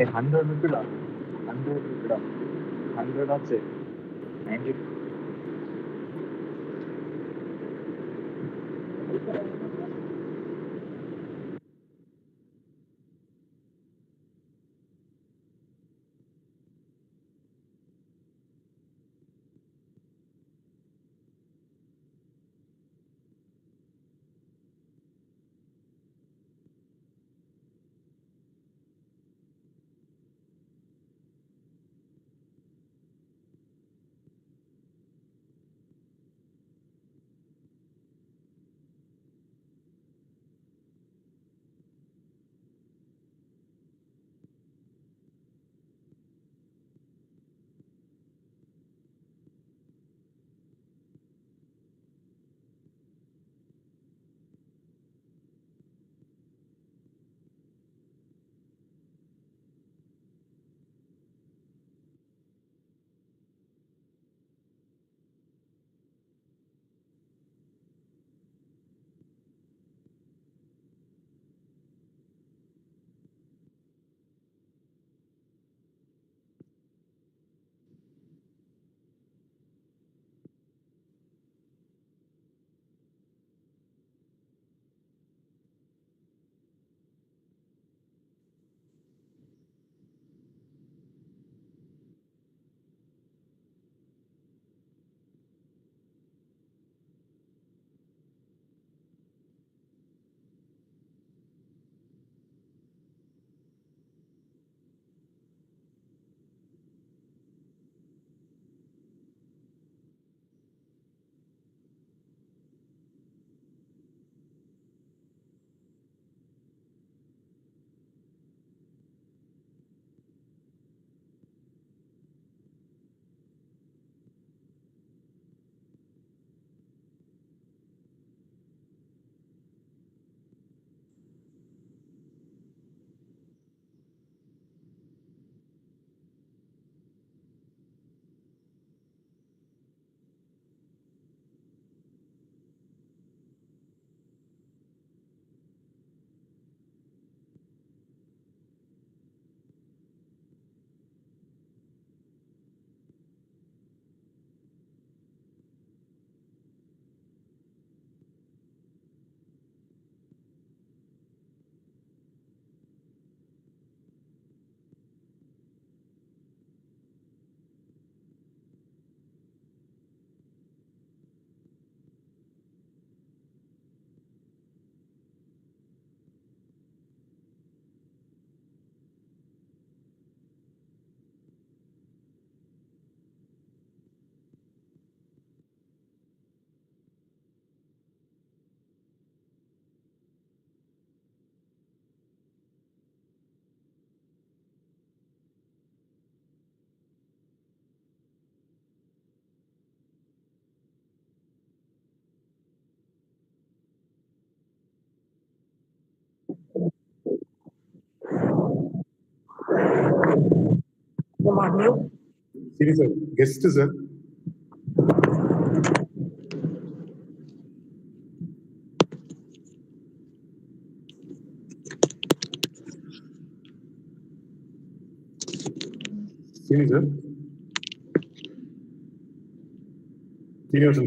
100 rupees. 100 rupees. 100 of it. 90. Siri sir, guest sir. Siri sir. Senior sir.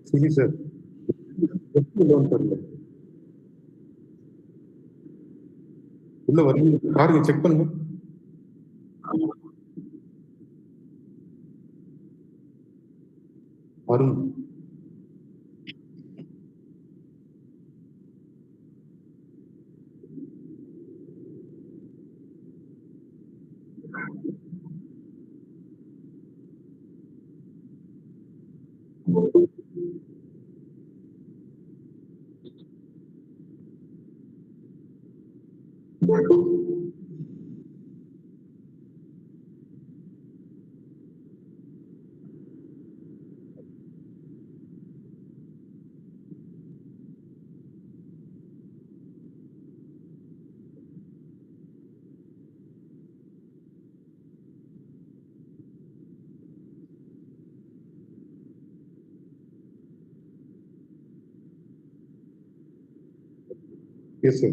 Siri sir. உள்ள வரீங்க பாருங்க check பண்ணுங்க Arun Yes, sir.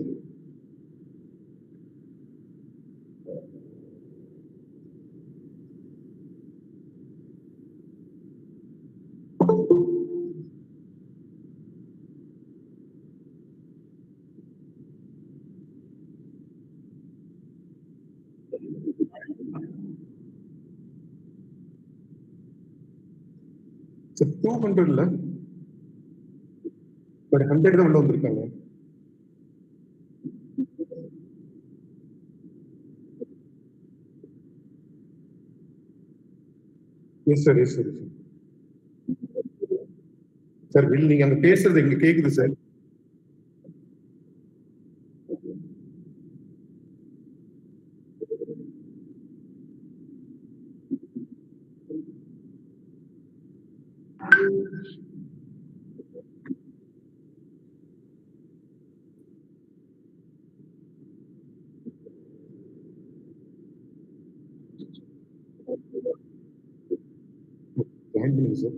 So 200 but 100 தான் உள்ள வந்திருக்காங்க. Yes, sir. Yes, sir. Sir will நீங்க அங்க பேசுறது எங்க கேக்குது சார். ஜாயின் பண்ணுங்க sir.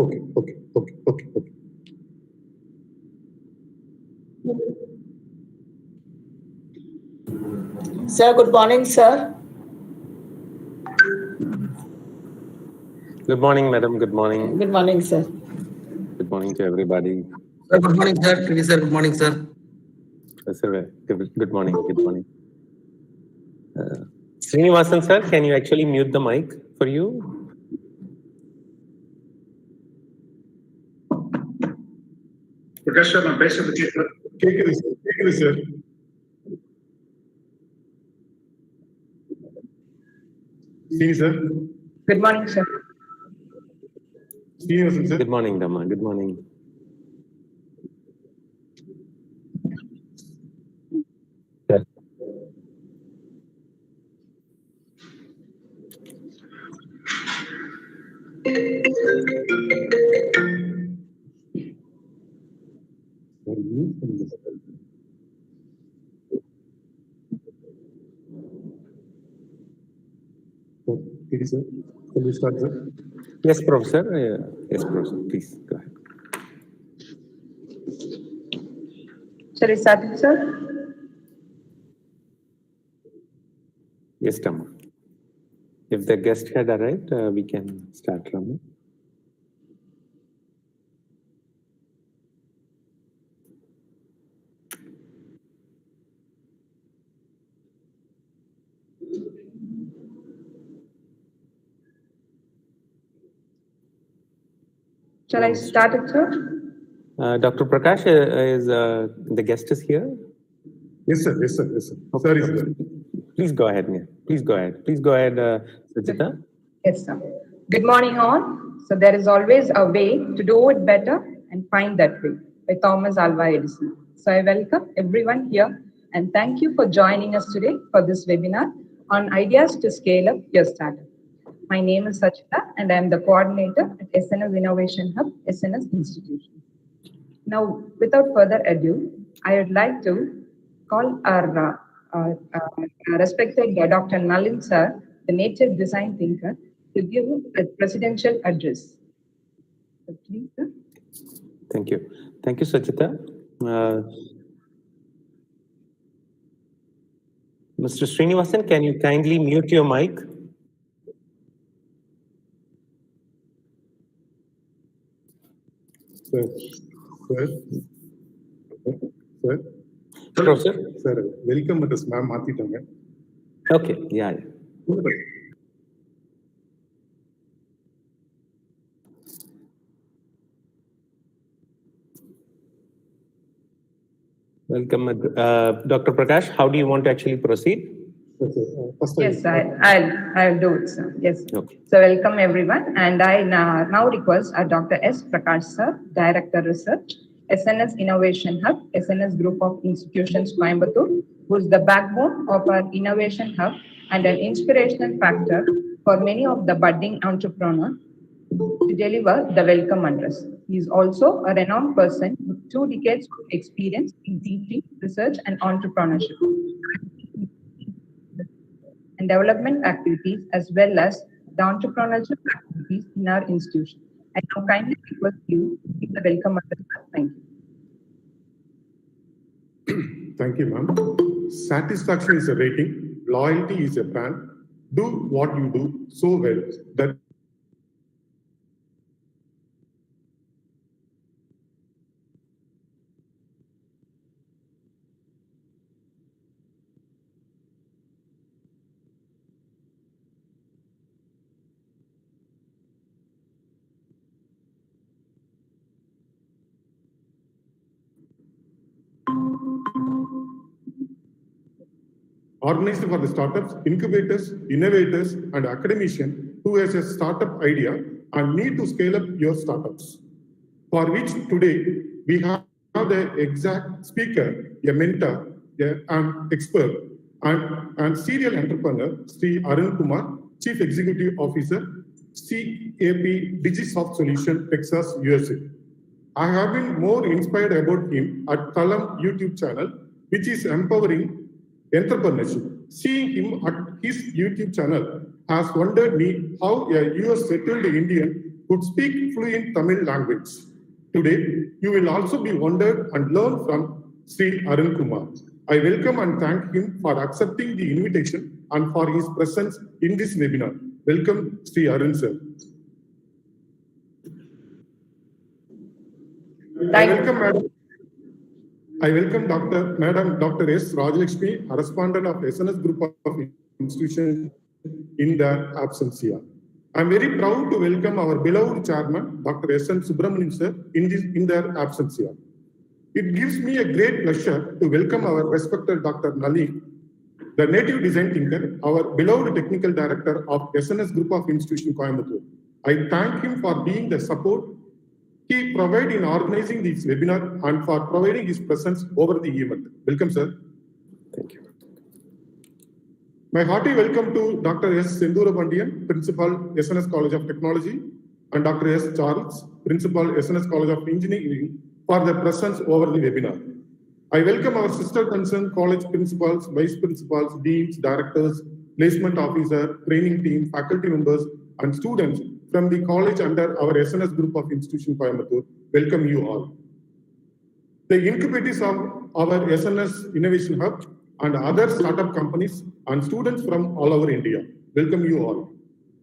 Okay okay okay okay okay. Sir, good morning, sir. Good morning, madam. Good morning. Good morning, sir. Good morning to everybody. Sir, good morning, sir. Pretty sir, good morning, sir. Sir, good morning. Good morning. Srinivasan, sir, can you actually mute the mic for you? Prakash sir, நான் பேசுறது கேக்குது. கேக்குது sir. See sir. Good morning, sir. Srinivasan sir. Good morning, Dhamma. Good morning. Yes. Sir, can we start, sir? Yes, Professor. Yes, Professor. Please go ahead. Shall we start, sir? Yes, Dhamma. If the guest had arrived, we can start, Rama. Shall I start it, sir? Dr. Prakash, the guest is here? Yes, sir. Yes, sir. Yes, sir. Sorry, sir. Please go ahead, Nia. Please go ahead. Please go ahead, Sajita. Yes, sir. Good morning, all. So there is always a way to do it better and find that way by Thomas Alva Edison. So I welcome everyone here and thank you for joining us today for this webinar on ideas to scale up your startup. My name is Sachita and I am the coordinator at SNS Innovation Hub, SNS Institution. Now, without further ado, I would like to call our respected Dr. Nalin sir, the native design thinker, to give a presidential address. So please, sir. Thank you. Thank you, Sajita. Mr. Srinivasan, can you kindly mute your mic? Sir. Sir. Sir. Professor? Sir, welcome address ma'am மாத்திட்டாங்க. Okay, yeah. Welcome, Dr. Prakash. How do you want to actually proceed? Okay. Yes, I'll do it, sir. Yes. Okay. So welcome everyone, and I now request Dr. S. Prakash sir, Director Research, SNS Innovation Hub, SNS Group of Institutions Coimbatore, who is the backbone of our innovation hub and an inspirational factor for many of the budding entrepreneurs to deliver the welcome address. He is also a renowned person with 2 decades of experience in teaching, research, and entrepreneurship and development activities, as well as the entrepreneurship activities in our institution. I now kindly request you to give the welcome address. Thank you. Thank you, ma'am. Satisfaction is a rating. Loyalty is a brand. Do what you do so well that organized for the startups, incubators, innovators, and academicians who has a startup idea and need to scale up your startups. For which today we have the exact speaker, a mentor, an expert, and serial entrepreneur, Shri P.Arunkumar, Chief Executive Officer, CAP DigiSoft Solutions, Texas, USA. I have been more inspired about him at Thalam YouTube channel, which is empowering entrepreneurship. Seeing him at his YouTube channel has wondered me how a US settled Indian could speak fluent Tamil language. Today, you will also be wondered and learn from Shri P.Arunkumar. I welcome and thank him for accepting the invitation and for his presence in this webinar. Welcome, Shri Arun sir. I welcome Dr. S. Rajalakshmi, a respondent of SNS Group of Institutions in their absence here. I am very proud to welcome our beloved chairman, Dr. S.N. Subramanian sir, in their absence here. It gives me a great pleasure to welcome our respected Dr. Nali, the native design thinker, our beloved technical director of SNS Group of Institutions Coimbatore. I thank him for being the support he provided in organizing this webinar and for providing his presence over the event. Welcome, sir. Thank you. My hearty welcome to Dr. S. Sendura Bandian, Principal, SNS College of Technology, and Dr. S. Charles, Principal, SNS College of Engineering, for their presence over the webinar. I welcome our sister concerned college principals, vice principals, deans, directors, placement officer, training team, faculty members, and students from the college under our SNS Group of Institutions Coimbatore. Welcome you all. The incubators of our SNS Innovation Hub and other startup companies and students from all over India. Welcome you all.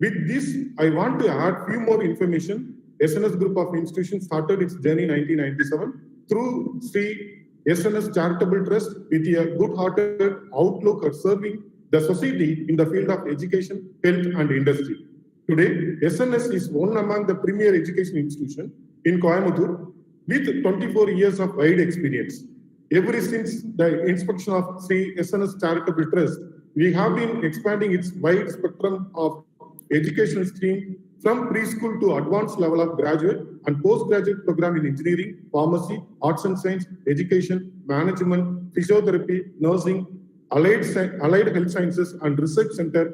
With this, I want to add few more information. SNS Group of Institutions started its journey in 1997 through Sri SNS Charitable Trust with a good-hearted outlook at serving the society in the field of education, health, and industry. Today, SNS is one among the premier education institutions in Coimbatore with 24 years of wide experience. Ever since the inspection of Sri SNS Charitable Trust, we have been expanding its wide spectrum of educational stream from preschool to advanced level of graduate and postgraduate program in engineering, pharmacy, arts and science, education, management, physiotherapy, nursing, allied health sciences, and research center,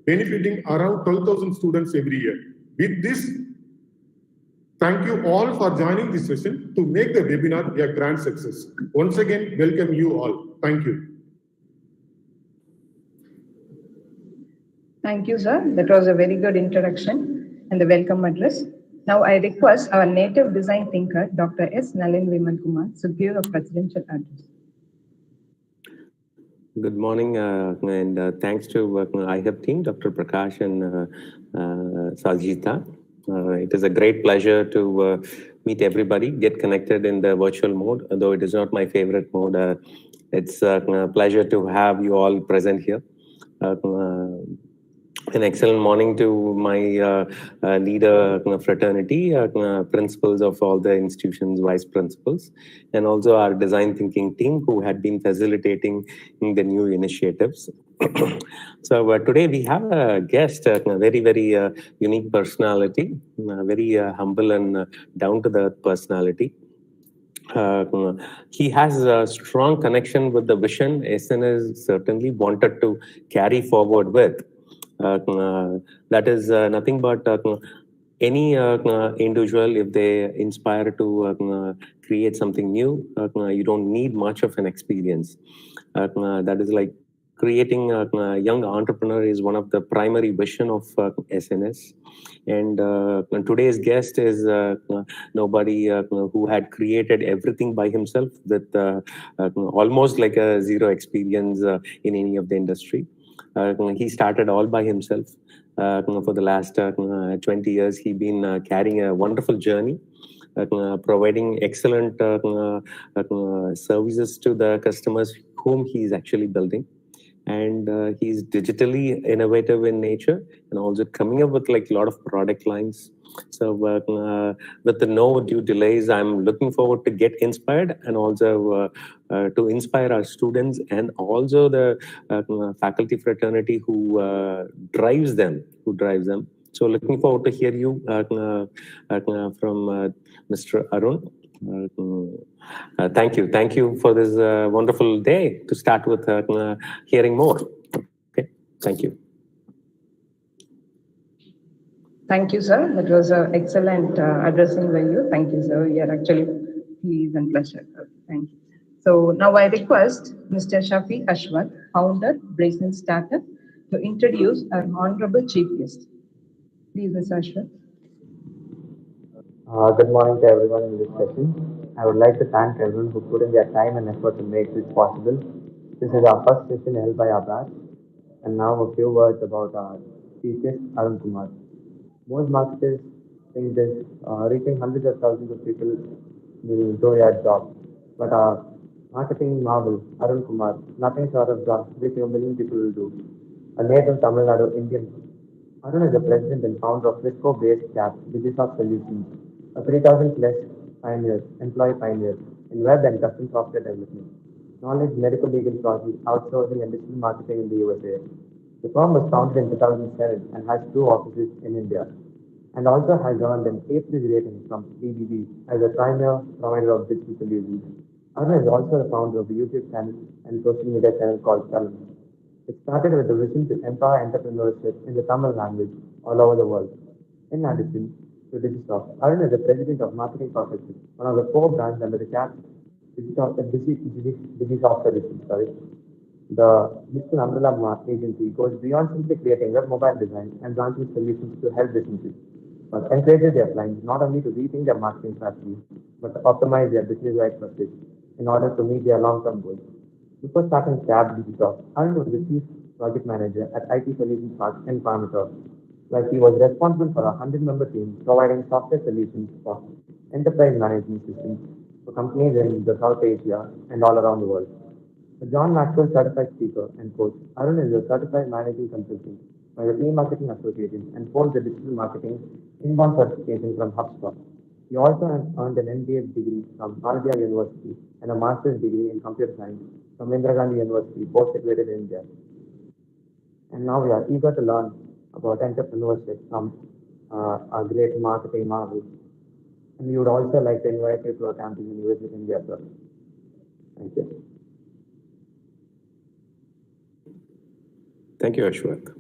benefiting around 12,000 students every year. With this, thank you all for joining this session to make the webinar a grand success. Once again, welcome you all. Thank you. Thank you, sir. That was a very good introduction and the welcome address. Now I request our native design thinker, Dr. S. Nalin Vimal Kumar, to give a presidential address. Good morning, and thanks to iHub team, Dr. Prakash and Sajita. It is a great pleasure to meet everybody, get connected in the virtual mode, although it is not my favorite mode. It's a pleasure to have you all present here. An excellent morning to my leader fraternity, principals of all the institutions, vice principals, and also our design thinking team who had been facilitating the new initiatives. So today we have a guest, a very, very unique personality, very humble and down-to-the-earth personality. He has a strong connection with the vision SNS certainly wanted to carry forward with. That is nothing but any individual, if they inspire to create something new, you don't need much of an experience. That is like creating a young entrepreneur is one of the primary vision of SNS. And today's guest is nobody who had created everything by himself with almost like a zero experience in any of the industry. He started all by himself. For the last 20 years, he's been carrying a wonderful journey, providing excellent services to the customers whom he is actually building. And he's digitally innovative in nature and also coming up with like a lot of product lines. So with the no due delays, I'm looking forward to get inspired and also to inspire our students and also the faculty fraternity who drives them. So looking forward to hear you from Mr. Arun. Thank you for this wonderful day. To start with hearing more. Okay, thank you. Thank you, sir. That was an excellent addressing by you. Thank you, sir. We are actually pleased and pleasure. Thank you. So now I request Mr. Shafi Ashwat, founder, Brazen Startup, to introduce our honorable chief guest. Please, Mr. Ashwat. Good morning to everyone in this session. I would like to thank everyone who put in their time and effort to make this possible. This is our first session held by our batch. And now a few words about our chief guest, Arunkumar. Most marketers think this reaching hundreds of thousands of people will do your job. But our marketing marvel, Arunkumar, nothing short of this a million people will do. A native Tamil Nadu Indian. Arun is the president and founder of Frisco-based CAP, DigiSoft Solutions, a 3,000 plus employee pioneer in web and custom software development, knowledge, medical legal process, outsourcing, and digital marketing in the USA. The firm was founded in 2007 and has 2 offices in India, and also has earned an A+ rating from BBB as a premier provider of digital solutions. Arun is also the founder of a YouTube channel and social media channel called Thalam. It started with the vision to empower entrepreneurship in the Tamil language all over the world. In addition to DigiSoft, Arun is the president of Marketing Professionals, one of the 4 brands under the CAP DigiSoft Solutions. The digital umbrella agency goes beyond simply creating web mobile design and launching solutions to help businesses, but encourages their clients not only to rethink their marketing strategies, but to optimize their business-wide process in order to meet their long-term goals. Before starting CAB DigiSoft, Arun was the chief project manager at IT Solutions Park in Coimbatore, where he was responsible for a 100-member team providing software solutions for enterprise management systems for companies in the South Asia and all around the world. A John Maxwell certified speaker and coach, Arun is a certified managing consultant by the Marketing Association and holds the digital marketing inbound certification from HubSpot. He also earned an MBA degree from Harvard University and a master's degree in computer science from Indira Gandhi University, both situated in India. And now we are eager to learn about entrepreneurship from our great marketing marvel. And we would also like to invite you to our campus in Visit India, sir. Thank you. Thank you, Ashwat.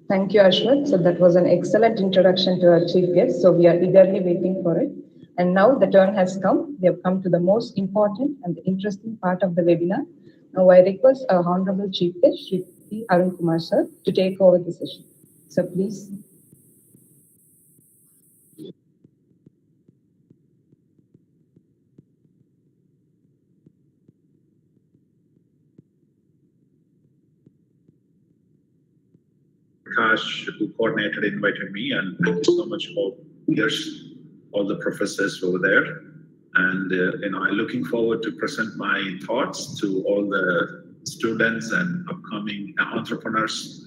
Thank you, Ashwat. So that was an excellent introduction to our chief guest. So we are eagerly waiting for it. And now the turn has come. We have come to the most important and the interesting part of the webinar. Now I request our honorable chief guest, Shri P.Arunkumar sir, to take over the session. So please. Prakash, who coordinated, invited me, and thank you so much for years, all the professors over there. And I'm looking forward to present my thoughts to all the students and upcoming entrepreneurs.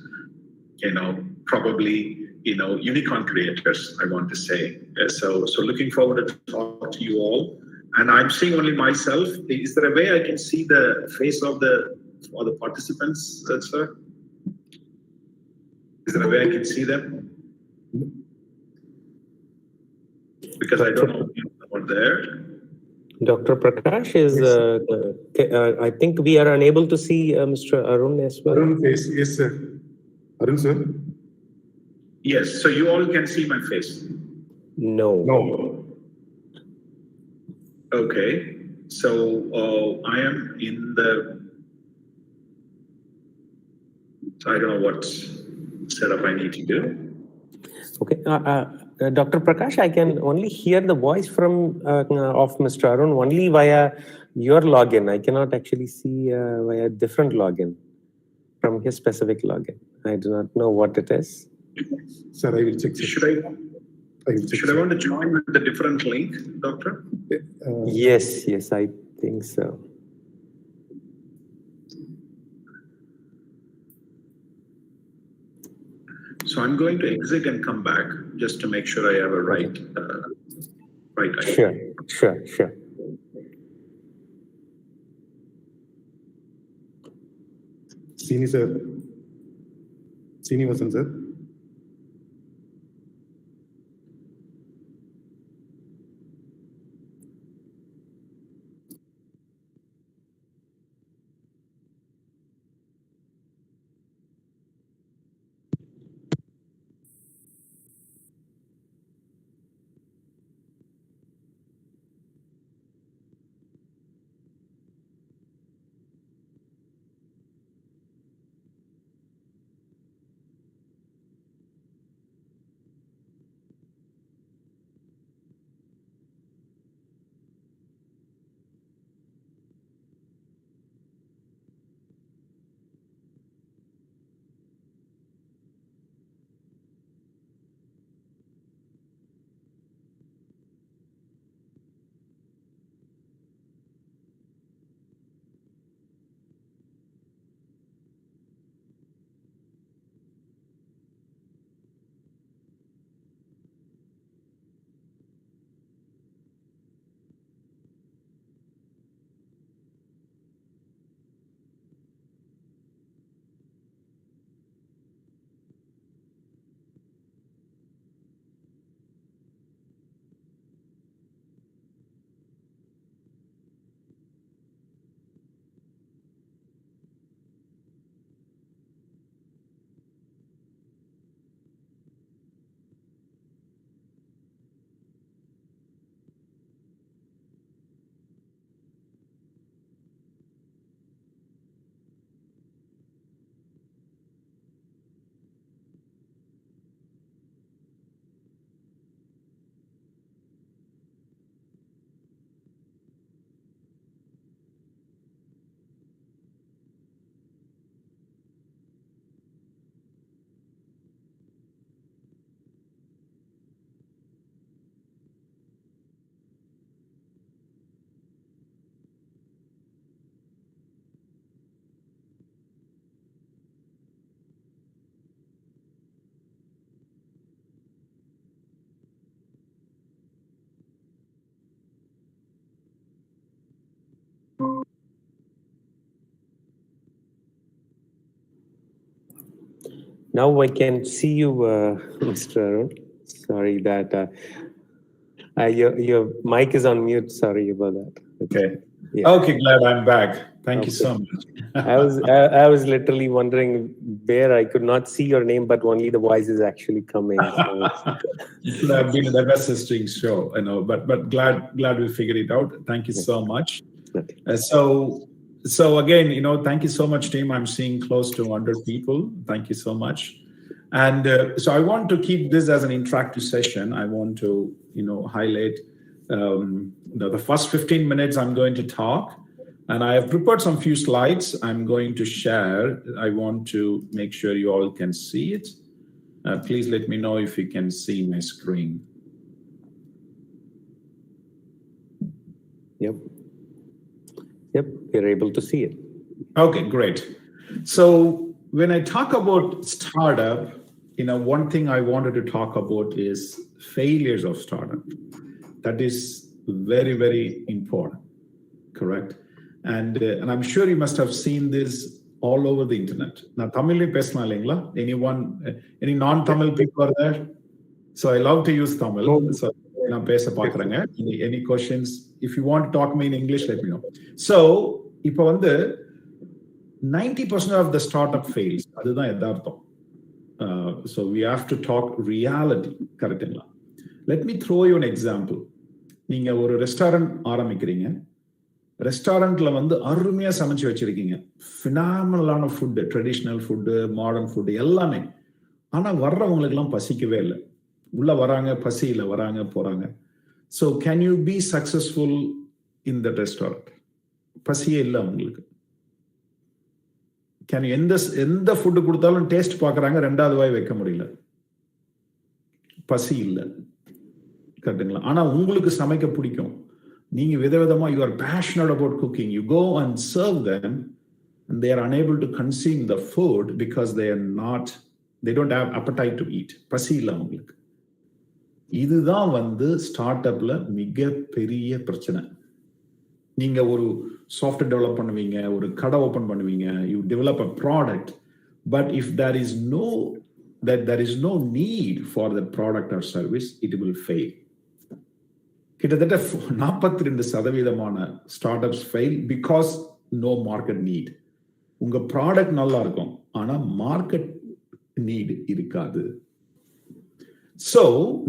Probably unicorn creators, I want to say. So looking forward to talk to you all. And I'm seeing only myself. Is there a way I can see the face of the participants, sir? Is there a way I can see them? Because I don't know if you are there. Dr. Prakash is, I think we are unable to see Mr. Arun as well. Arun face, yes, sir. Arun, sir? Yes, so you all can see my face? No. Okay, So I am in the, I don't know what setup I need to do. Okay. Dr. Prakash, I can only hear the voice from of Mr. Arun only via your login. I cannot actually see via different login from his specific login. I do not know what it is. Sir, I will check. Should I want to join with the different link, Doctor? Yes, I think so. So I'm going to exit and come back just to make sure I have a right ID. Sure. Srinivasan sir. Now I can see you, Mr. Arun. Sorry that your mic is on mute. Sorry about that. Okay. Yeah. Okay, glad I'm back. Thank you so much. I was literally wondering where I could not see your name, but only the voice is actually coming. So. Should have been the best string show, but glad we figured it out. Thank you so much. So again, thank you so much, team. I'm seeing close to 100 people. Thank you so much. And so I want to keep this as an interactive session. I want to, highlight the first 15 minutes I'm going to talk. And I have prepared some few slides I'm going to share. I want to make sure you all can see it. Please let me know if you can see my screen. Yep, we're able to see it. Okay, great. So when I talk about startup, one thing I wanted to talk about is failures of startup. That is very, very important, correct? And I'm sure you must have seen this all over the internet. Now, Tamil pesna illingla? Any non-Tamil people are there? So I love to use Tamil. So any questions? If you want to talk to me in English, let me know. So, இப்போ 90% of the startup fails. அதுதான் யதார்த்தம். So we have to talk reality. Let me throw you an example. நீங்க ஒரு restaurant ஆரம்பிக்கிறீங்க. ரெஸ்டாரண்ட்ல வந்து அருமையா சமைச்சு வச்சிருக்கீங்க, ஃபினாமினலான food, traditional food, modern food எல்லாமே. ஆனா வர்றவங்களுக்கு எல்லாம் பசிக்கவே இல்லை. உள்ள வராங்க, பசியில வராங்க போறாங்க. So can you be successful in the restaurant? பசியே இல்லை அவங்களுக்கு. கேன் எந்த ஃபுட்டு கொடுத்தாலும் டேஸ்ட் பார்க்குறாங்க, ரெண்டாவது வாய் வைக்க முடியல, பசி இல்லை. கரெக்டுங்களா? ஆனா உங்களுக்கு சமைக்க பிடிக்கும், நீங்க விதவிதமா, you are passionate about cooking, you go and serve them and they are unable to consume the food because they don't have appetite to eat. பசி இல்லை அவங்களுக்கு. இதுதான் வந்து ஸ்டார்ட் அப்ல மிக பெரிய பிரச்சனை. நீங்க ஒரு சாஃப்ட்வேர் டெவலப் பண்ணுவீங்க, ஒரு கடை ஓபன் பண்ணுவீங்க, you develop a product, but if there is no need for that product or service, it will fail. கிட்டத்தட்ட 42% startups fail because no market need. உங்க ப்ராடக்ட் நல்லா இருக்கும், ஆனா மார்க்கெட் நீட் இருக்காது. ஸோ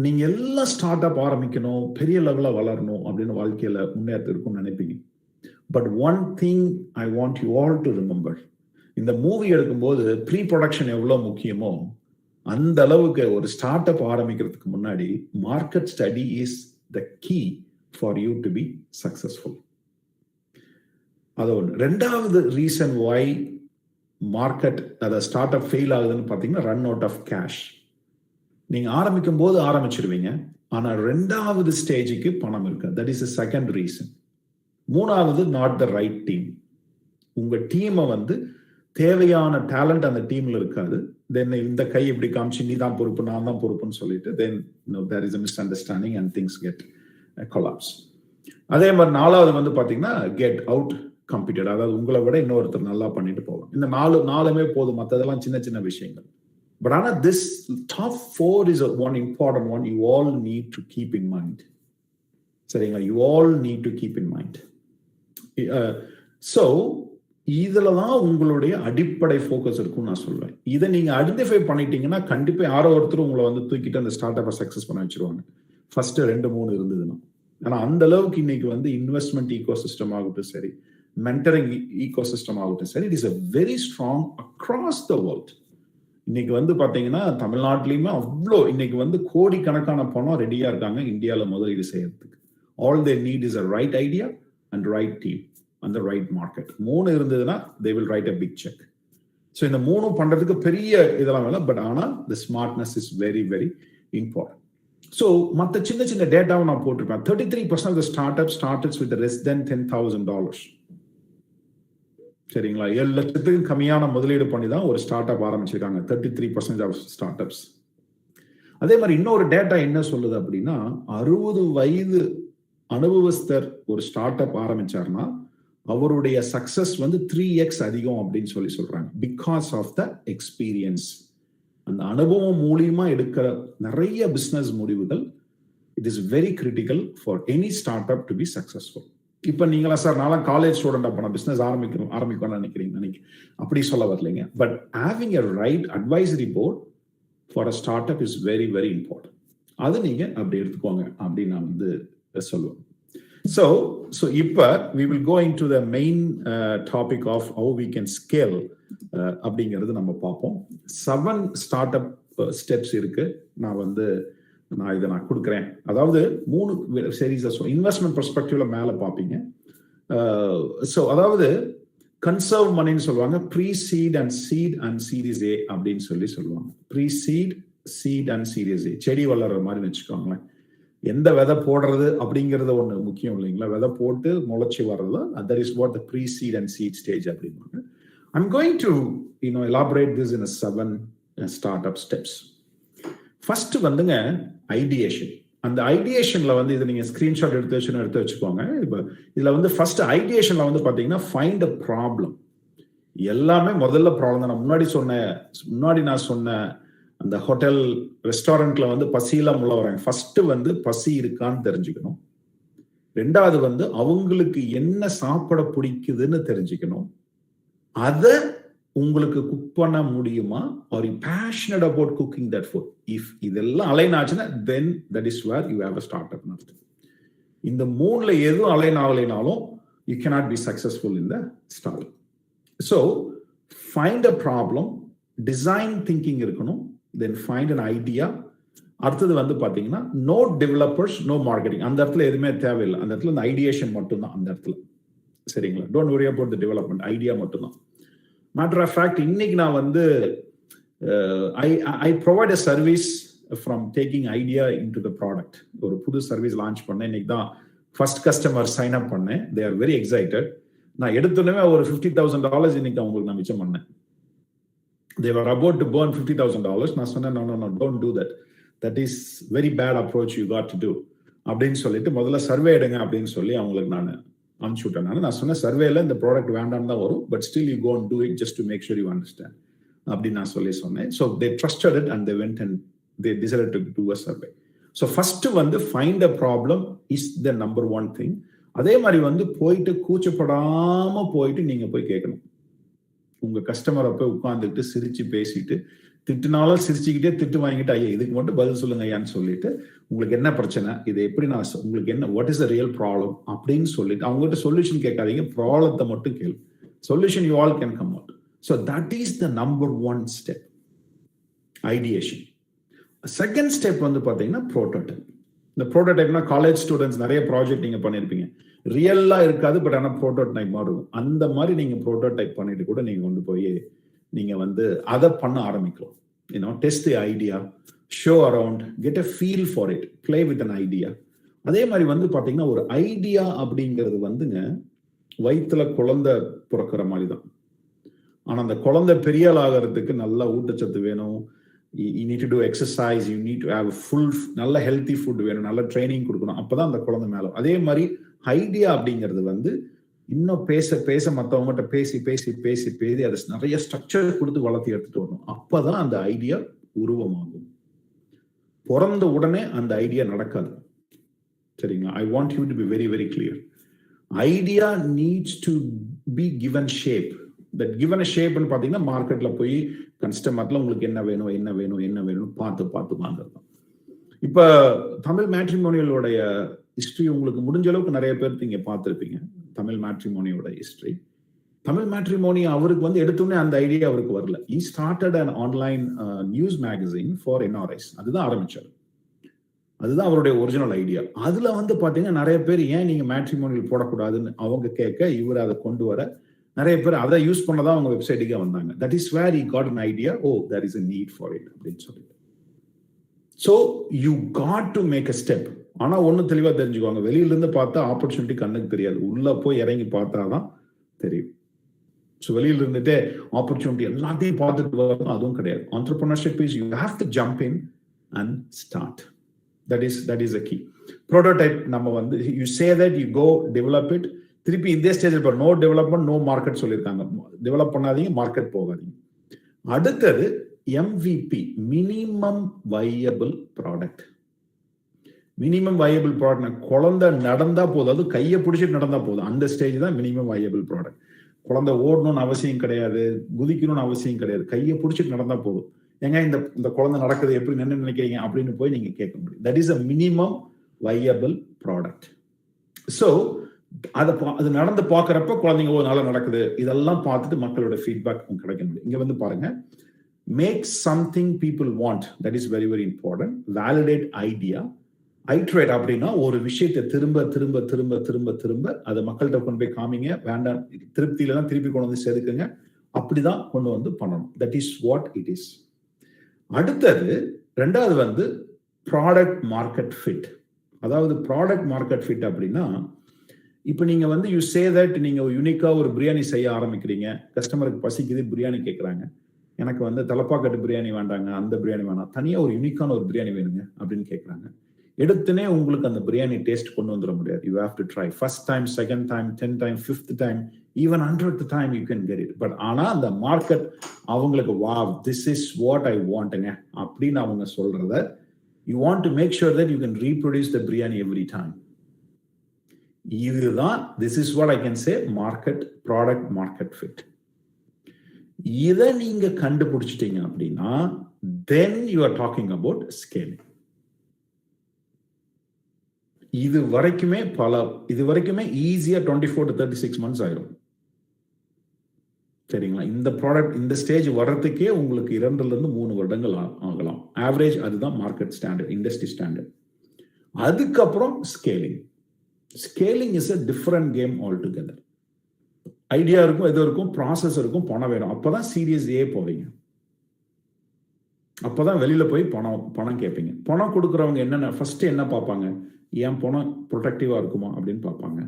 நீங்க எல்லாம் ஸ்டார்ட் அப் ஆரம்பிக்கணும், பெரிய லெவல்ல வளரணும் அப்படின்னு வாழ்க்கையில முன்னேற்ற இருக்கும்னு நினைப்பீங்க. But one thing I want you all to remember, இந்த மூவி எடுக்கும்போது ப்ரீ ப்ரொடக்ஷன் எவ்வளவு முக்கியமோ அந்த அளவுக்கு ஒரு ஸ்டார்ட் அப் ஆரம்பிக்கிறதுக்கு முன்னாடி market study is the key for you to be successful. அது ஒன்று. ரெண்டாவது reason why market startup fail ஆகுதுன்னு பார்த்தீங்கன்னா, ரன் அவுட் ஆஃப் கேஷ். நீங்க ஆரம்பிக்கும் போது ஆரம்பிச்சிருவீங்க, ஆனா ரெண்டாவது ஸ்டேஜுக்கு பணம் இருக்கு. That is a second reason. மூணாவது, நாட் த ரைட் டீம். உங்க டீமை வந்து தேவையான டேலண்ட் அந்த டீம்ல இருக்காது. தென் இந்த கை இப்படி காமிச்சு நீ தான் பொறுப்பு, நான் தான் பொறுப்புன்னு சொல்லிட்டு தென் there is a misunderstanding and things get collapse. அதே மாதிரி நாலாவது வந்து பாத்தீங்கன்னா, கெட் அவுட் கம்ப்யூட்டட். அதாவது உங்களை விட இன்னொருத்தர் நல்லா பண்ணிட்டு போவோம். இந்த நாலுமே போதும், மற்றதெல்லாம் சின்ன சின்ன விஷயங்கள். But Anna, this top 4 is one important one you all need to keep in mind. சரிங்களா? You all need to keep in mind. So இதுல தான் உங்களுடைய அடிப்படை ஃபோக்கஸ் இருக்கும் நான் சொல்றேன். இதை நீங்க ஐடென்டிஃபை பண்ணிட்டீங்கன்னா கண்டிப்பா யாரோ ஒருத்தர் உங்களை வந்து தூக்கிட்டு அந்த ஸ்டார்ட் அப்பை சக்சஸ் பண்ண வச்சிருவாங்க. ஃபர்ஸ்ட் 2-3 இருந்ததுன்னா. ஆனா அந்த அளவுக்கு இன்னைக்கு வந்து இன்வெஸ்ட்மெண்ட் ஈகோ சிஸ்டம் ஆகட்டும் சரி, மென்டரிங் ஈகோ சிஸ்டம் ஆகட்டும் சரி, it is a very strong across the world. இன்னைக்கு வந்து பாத்தீங்கன்னா தமிழ்நாட்டிலையுமே அவ்வளோ இன்னைக்கு வந்து கோடிக்கணக்கான பணம் ரெடியா இருக்காங்க இந்தியாவில் முதலீடு செய்யறதுக்கு. All they need is a right idea and right team and right market. 3 இருந்ததுன்னா they will write a big cheque. So இந்த 3 பண்றதுக்கு பெரிய இதெல்லாம் வேலை. பட் ஆனால் the smartness is very very important. So மற்ற சின்ன சின்ன டேட்டாவும் நான் போட்டிருப்பேன். 33% of the startups with less than $10,000. சரிங்களா? 7 லட்சத்துக்கு கம்மியான முதலீடு பண்ணி தான் ஒரு ஸ்டார்ட் அப் ஆரம்பிச்சிருக்காங்க 33% ஆஃப் ஸ்டார்ட் அப்ஸ். அதே மாதிரி இன்னொரு டேட்டா என்ன சொல்லுது அப்படின்னா, 60 வயது அனுபவஸ்தர் ஒரு ஸ்டார்ட் அப் ஆரம்பிச்சாருன்னா அவருடைய சக்சஸ் வந்து 3x அதிகம் அப்படின்னு சொல்றாங்க. Because of the experience. அந்த அனுபவம் மூலியமா எடுக்கிற நிறைய பிசினஸ் முடிவுகள், it is very critical for any startup to be successful. இப்ப நீங்களா சார் நான் காலேஜ் ஸ்டூடெண்டா போன பிசினஸ் ஆரம்பிக்கணும்னு நினைக்கிறீங்க, அப்படி சொல்ல வரலைங்க. But having a right advisory board for a start up is very very important. அது நீங்க அப்படி எடுத்துக்கோங்க அப்படின்னு நான் வந்து சொல்லுவேன். So இப்ப we will go into the main topic of how we can scale அப்படிங்கிறது நம்ம பார்ப்போம். 7 ஸ்டார்ட் அப் ஸ்டெப்ஸ் இருக்கு. நான் இதை கொடுக்குறேன். அதாவது 3 சீரீஸ் இன்வெஸ்ட்மெண்ட் பெர்ஸ்பெக்டிவ்ல மேல பார்ப்பீங்க. ஸோ அதாவது கன்சர்வ் மணின்னு சொல்லுவாங்க, pre seed and seed and series A அப்படின்னு சொல்லுவாங்க. Pre seed, seed and series A. செடி வளர்ற மாதிரி வச்சுக்கோங்களேன். எந்த விதை போடுறது அப்படிங்கிறது ஒண்ணு முக்கியம் இல்லைங்களா? விதை போட்டு முளைச்சி வர்றது, that is what the pre seed and seed stage அப்படின்வாங்க. I'm going to elaborate this in a 7 startup steps. First வந்துங்க ஐடியேஷன். அந்த ஐடியேஷன்ல வந்து இதை நீங்க ஸ்கிரீன்ஷாட் எடுத்து வச்சுக்கோங்க. இப்போ இதுல வந்து ஃபர்ஸ்ட் ஐடியேஷன்ல வந்து பாத்தீங்கன்னா ஃபைண்ட் அ ப்ராப்ளம். எல்லாமே முதல்ல ப்ராப்ளம் தான். முன்னாடி நான் சொன்ன அந்த ஹோட்டல் ரெஸ்டாரண்ட்ல வந்து பசியெல்லாம் உள்ள வராங்க. ஃபர்ஸ்ட் வந்து பசி இருக்கான்னு தெரிஞ்சுக்கணும். ரெண்டாவது வந்து அவங்களுக்கு என்ன சாப்பிட பிடிக்குதுன்னு தெரிஞ்சுக்கணும். அதை உங்களுக்கு குக் பண்ண முடியுமா? Are you passionate about cooking that food? If இதெல்லாம் அலைன் ஆச்சுன்னா then that is where you have a start up. இந்த 3ல எதுவும் அலைன் ஆகலைனாலும் you cannot be successful in the startup. So find a problem, design thinking இருக்கணும், then find an idea. அடுத்தது வந்து பாத்தீங்கன்னா நோ டெவலப்பர்ஸ், நோ மார்க்கெட்டிங். அந்த இடத்துல எதுவுமே தேவையில்லை. அந்த இடத்துல இந்த ஐடியேஷன் மட்டும்தான் அந்த இடத்துல. சரிங்களா? Don't worry about the development, idea மட்டும்தான். மேட்டர் ஆஃப் ஃபேக்ட், இன்னைக்கு நான் வந்து ஐ provide a service from taking idea in to the product. ஒரு புது சர்வீஸ் லான்ச் பண்ணேன். இன்னைக்கு தான் ஃபர்ஸ்ட் கஸ்டமர் சைன் அப் பண்ணேன். They are very excited. நான் எடுத்தோடனே ஒரு $50,000 இன்னைக்கு அவங்களுக்கு நான் மிச்சம் பண்ணேன். They were about to burn $50,000. நான் சொன்னேன், no, don't do that. That is very bad approach you got to do. அப்படின்னு சொல்லிட்டு முதல்ல சர்வே எடுங்க அப்படின்னு சொல்லி அவங்களுக்கு நான் அனுப்பிச்சு விட்டேன். நான் சொன்னேன், சர்வேல இந்த ப்ராடக்ட் வேண்டாம் தான் வரும், but still you go and do it just to make sure you understand அப்படின்னு நான் சொன்னேன். So they trusted it and they went and they decided to do a survey. So first வந்து find a problem is the number one thing. அதே மாதிரி வந்து போயிட்டு கூச்சப்படாம போயிட்டு நீங்க போய் கேட்கணும். உங்க கஸ்டமரை போய் உட்கார்ந்துட்டு சிரிச்சு பேசிட்டு, திட்டுனாலும் சிரிச்சுக்கிட்டே திட்டு வாங்கிட்டு, ஐயா இதுக்கு மட்டும் பதில் சொல்லுங்க ஐயான்னு சொல்லிட்டு, உங்களுக்கு என்ன பிரச்சனை, இது எப்படி நான் உங்களுக்கு என்ன, what is the real problem அப்படின்னு சொல்லிட்டு அவங்ககிட்ட சொல்யூஷன் கேட்காதீங்க, ப்ராப்ளத்தை மட்டும் கேளு. Solution you all can come out. So that is the number one step, ideation. Second step வந்து பாத்தீங்கன்னா ப்ரோட்டோடைப். இந்த ப்ரோட்டோடைப்னா காலேஜ் ஸ்டூடெண்ட்ஸ் நிறைய ப்ராஜெக்ட் நீங்க பண்ணிருப்பீங்க, ரியல்லா இருக்காது, பட் ஆனால் ப்ரோட்டோடைப் மாதிரி இருக்கும். அந்த மாதிரி நீங்க ப்ரோட்டோடைப் பண்ணிட்டு கூட நீங்க கொண்டு போய் நீங்க வந்து அதை பண்ண ஆரம்பிக்கலாம். You know, test the idea, show around, get a feel for it, play with an idea. அதே மாதிரி வந்து பாத்தீங்கன்னா ஒரு ஐடியா அப்படிங்கிறது வந்துங்க வயிற்றுல குழந்தை பிறக்கிற மாதிரி தான். ஆனா அந்த குழந்தை பெரிய ஆள் ஆகிறதுக்கு நல்ல ஊட்டச்சத்து வேணும். You need to do exercise, you need to have full நல்ல ஹெல்த்தி ஃபுட் வேணும், நல்ல ட்ரைனிங் கொடுக்கணும், அப்பதான் அந்த குழந்தை மேல. அதே மாதிரி ஐடியா அப்படிங்கிறது வந்து இன்னும் பேச பேச மற்றவங்ககிட்ட பேசி பேசி பேசி பேசி அதை நிறைய ஸ்ட்ரக்சர் கொடுத்து வளர்த்து எடுத்துட்டு வரணும். அப்பதான் அந்த ஐடியா உருவமாகும். பிறந்த உடனே அந்த ஐடியா நடக்காது. சரிங்களா? I want you to be very very clear. Idea needs to be given shape. That given ஷேப்னு பார்த்தீங்கன்னா மார்க்கெட்ல போய் கஸ்டமர்ல உங்களுக்கு என்ன வேணும் என்ன வேணும் என்ன வேணும்னு பார்த்து பார்த்து வாங்குறது. இப்ப தமிழ் மேட்ரிமோனியலோடைய ஹிஸ்டரி உங்களுக்கு முடிஞ்ச அளவுக்கு நிறைய பேர் நீங்க பார்த்துருப்பீங்க. தமிழ் மேட்ரிமோனியோட ஹிஸ்டரி. தமிழ் மேட்ரிமோனி அவருக்கு வந்து எடுத்தோடனே அந்த ஐடியா அவருக்கு வரல. He started an online news magazine for NRIs. அதுதான் ஆரம்பிச்சார். அதுதான் அவருடைய ஒரிஜினல் ஐடியா. அதுல வந்து பாத்தீங்கன்னா நிறைய பேர் ஏன் நீங்க மேட்ரிமோனியல் போடக்கூடாதுன்னு அவங்க கேட்க, இவர் அதை கொண்டு வர நிறைய பேர் அதை யூஸ் பண்ணதான் அவங்க வெப்சைட்டுக்கே வந்தாங்க. That is where he got an idea. Oh, there is a need for it அப்படின்னு சொல்லிட்டு. So you got to make a step. ஆனா ஒண்ணு தெளிவா தெரிஞ்சுக்குவாங்க, வெளியில இருந்து பார்த்தா ஆப்பர்ச்சுனிட்டி கண்ணுக்கு தெரியாது, உள்ள போய் இறங்கி பார்த்தாதான் தெரியும். ஸோ வெளியில இருந்துட்டு ஆப்பர்ச்சுனிட்டி எல்லாத்தையும் பார்த்துட்டு வரும் அதுவும் கிடையாது. Entrepreneurship is you have to jump in and start. That is a key. Prototype நம்ம வந்து you say that you go develop it. திருப்பி இந்த ஸ்டேஜ் இப்போ நோ டெவலப்மெண்ட் நோ மார்க்கெட் சொல்லியிருக்காங்க. டெவலப் பண்ணாதீங்க, மார்க்கெட் போகாதீங்க. அடுத்தது MVP, minimum viable product. Minimum viable product குழந்தை நடந்தா போதும், அது கையை பிடிச்சிட்டு நடந்தா போதும், அந்த ஸ்டேஜ் தான் மினிமம் வயபிள் ப்ராடக்ட். குழந்தை ஓடணும்னு அவசியம் கிடையாது, குதிக்கணும்னு அவசியம் கிடையாது, கையை பிடிச்சிட்டு நடந்தா போதும். ஏங்க இந்த குழந்தை நடக்குது எப்படி நினைக்கிறீங்க அப்படின்னு போய் நீங்க கேட்க முடியும். That is a minimum viable product. So அது நடந்து பார்க்கறப்ப குழந்தைங்க ஒரு நாள் நடக்குது, இதெல்லாம் பார்த்துட்டு மக்களோட ஃபீட்பேக் கிடைக்க முடியும். இங்க வந்து பாருங்க, make something people want. That is very very important. Validate idea. Iterate அப்படின்னா ஒரு விஷயத்தை திரும்ப திரும்ப திரும்ப திரும்ப திரும்ப அதை மக்கள்கிட்ட கொண்டு போய் காமிங்க. வேண்டாம் திருப்தியில தான் திருப்பி கொண்டு வந்து சேர்க்குங்க. அப்படிதான் கொண்டு வந்து பண்ணணும். That is what it is. அடுத்தது ரெண்டாவது வந்து ப்ராடக்ட் மார்க்கெட் ஃபிட். அதாவது ப்ராடக்ட் மார்க்கெட் ஃபிட் அப்படின்னா, இப்போ நீங்க வந்து யூ சே தட் நீங்க யூனிக்கா ஒரு பிரியாணி செய்ய ஆரம்பிக்கிறீங்க, கஸ்டமருக்கு பசிக்குது, பிரியாணி கேட்குறாங்க, எனக்கு வந்து தலப்பாக்கட்டு பிரியாணி வேண்டாங்க, அந்த பிரியாணி வேணாம், தனியா ஒரு யூனிக்கான ஒரு பிரியாணி வேணுங்க அப்படின்னு கேட்குறாங்க. எடுத்துனே உங்களுக்கு அந்த பிரியாணி டேஸ்ட் கொண்டு வந்துட முடியாது. You have to try first time, second time, 10 time, 5th time, even 100th time you can get it. But ஆனா அந்த மார்க்கெட் அவங்களுக்கு wow this is what I வாண்ட்ங்க அப்படின்னு அவங்க சொல்றத you want to make sure that you can reproduce the biryani every time. இதுதான் this is what I can say market product market fit. இதை நீங்க கண்டுபிடிச்சிட்டீங்க அப்படின்னா then you are talking about scaling. இது வரைக்குமே ஈஸியா 24 to 36 months ஆயிரும். சரிங்களா? இந்த ப்ராடக்ட் இந்த ஸ்டேஜ் வர்றதுக்கே உங்களுக்கு 2 to 3 வருடங்கள் ஆகலாம். ஆவரேஜ் அதுதான் மார்க்கெட் ஸ்டாண்டர்ட், இண்டஸ்ட்ரி ஸ்டாண்டர்ட். அதுக்கப்புறம் scaling is a different game altogether. Idea இருக்கும், எது இருக்கும், ப்ராசஸ் இருக்கும், பணம் வேணும். அப்பதான் சீரியஸ் ஏ போவீங்க. அப்பதான் வெளியில போய் பணம் கேட்பீங்க. பணம் கொடுக்குறவங்க ஃபர்ஸ்ட் என்ன பார்ப்பாங்க? என் பணம் ப்ரொடக்டிவா இருக்குமா அப்படின்னு பார்ப்பாங்க.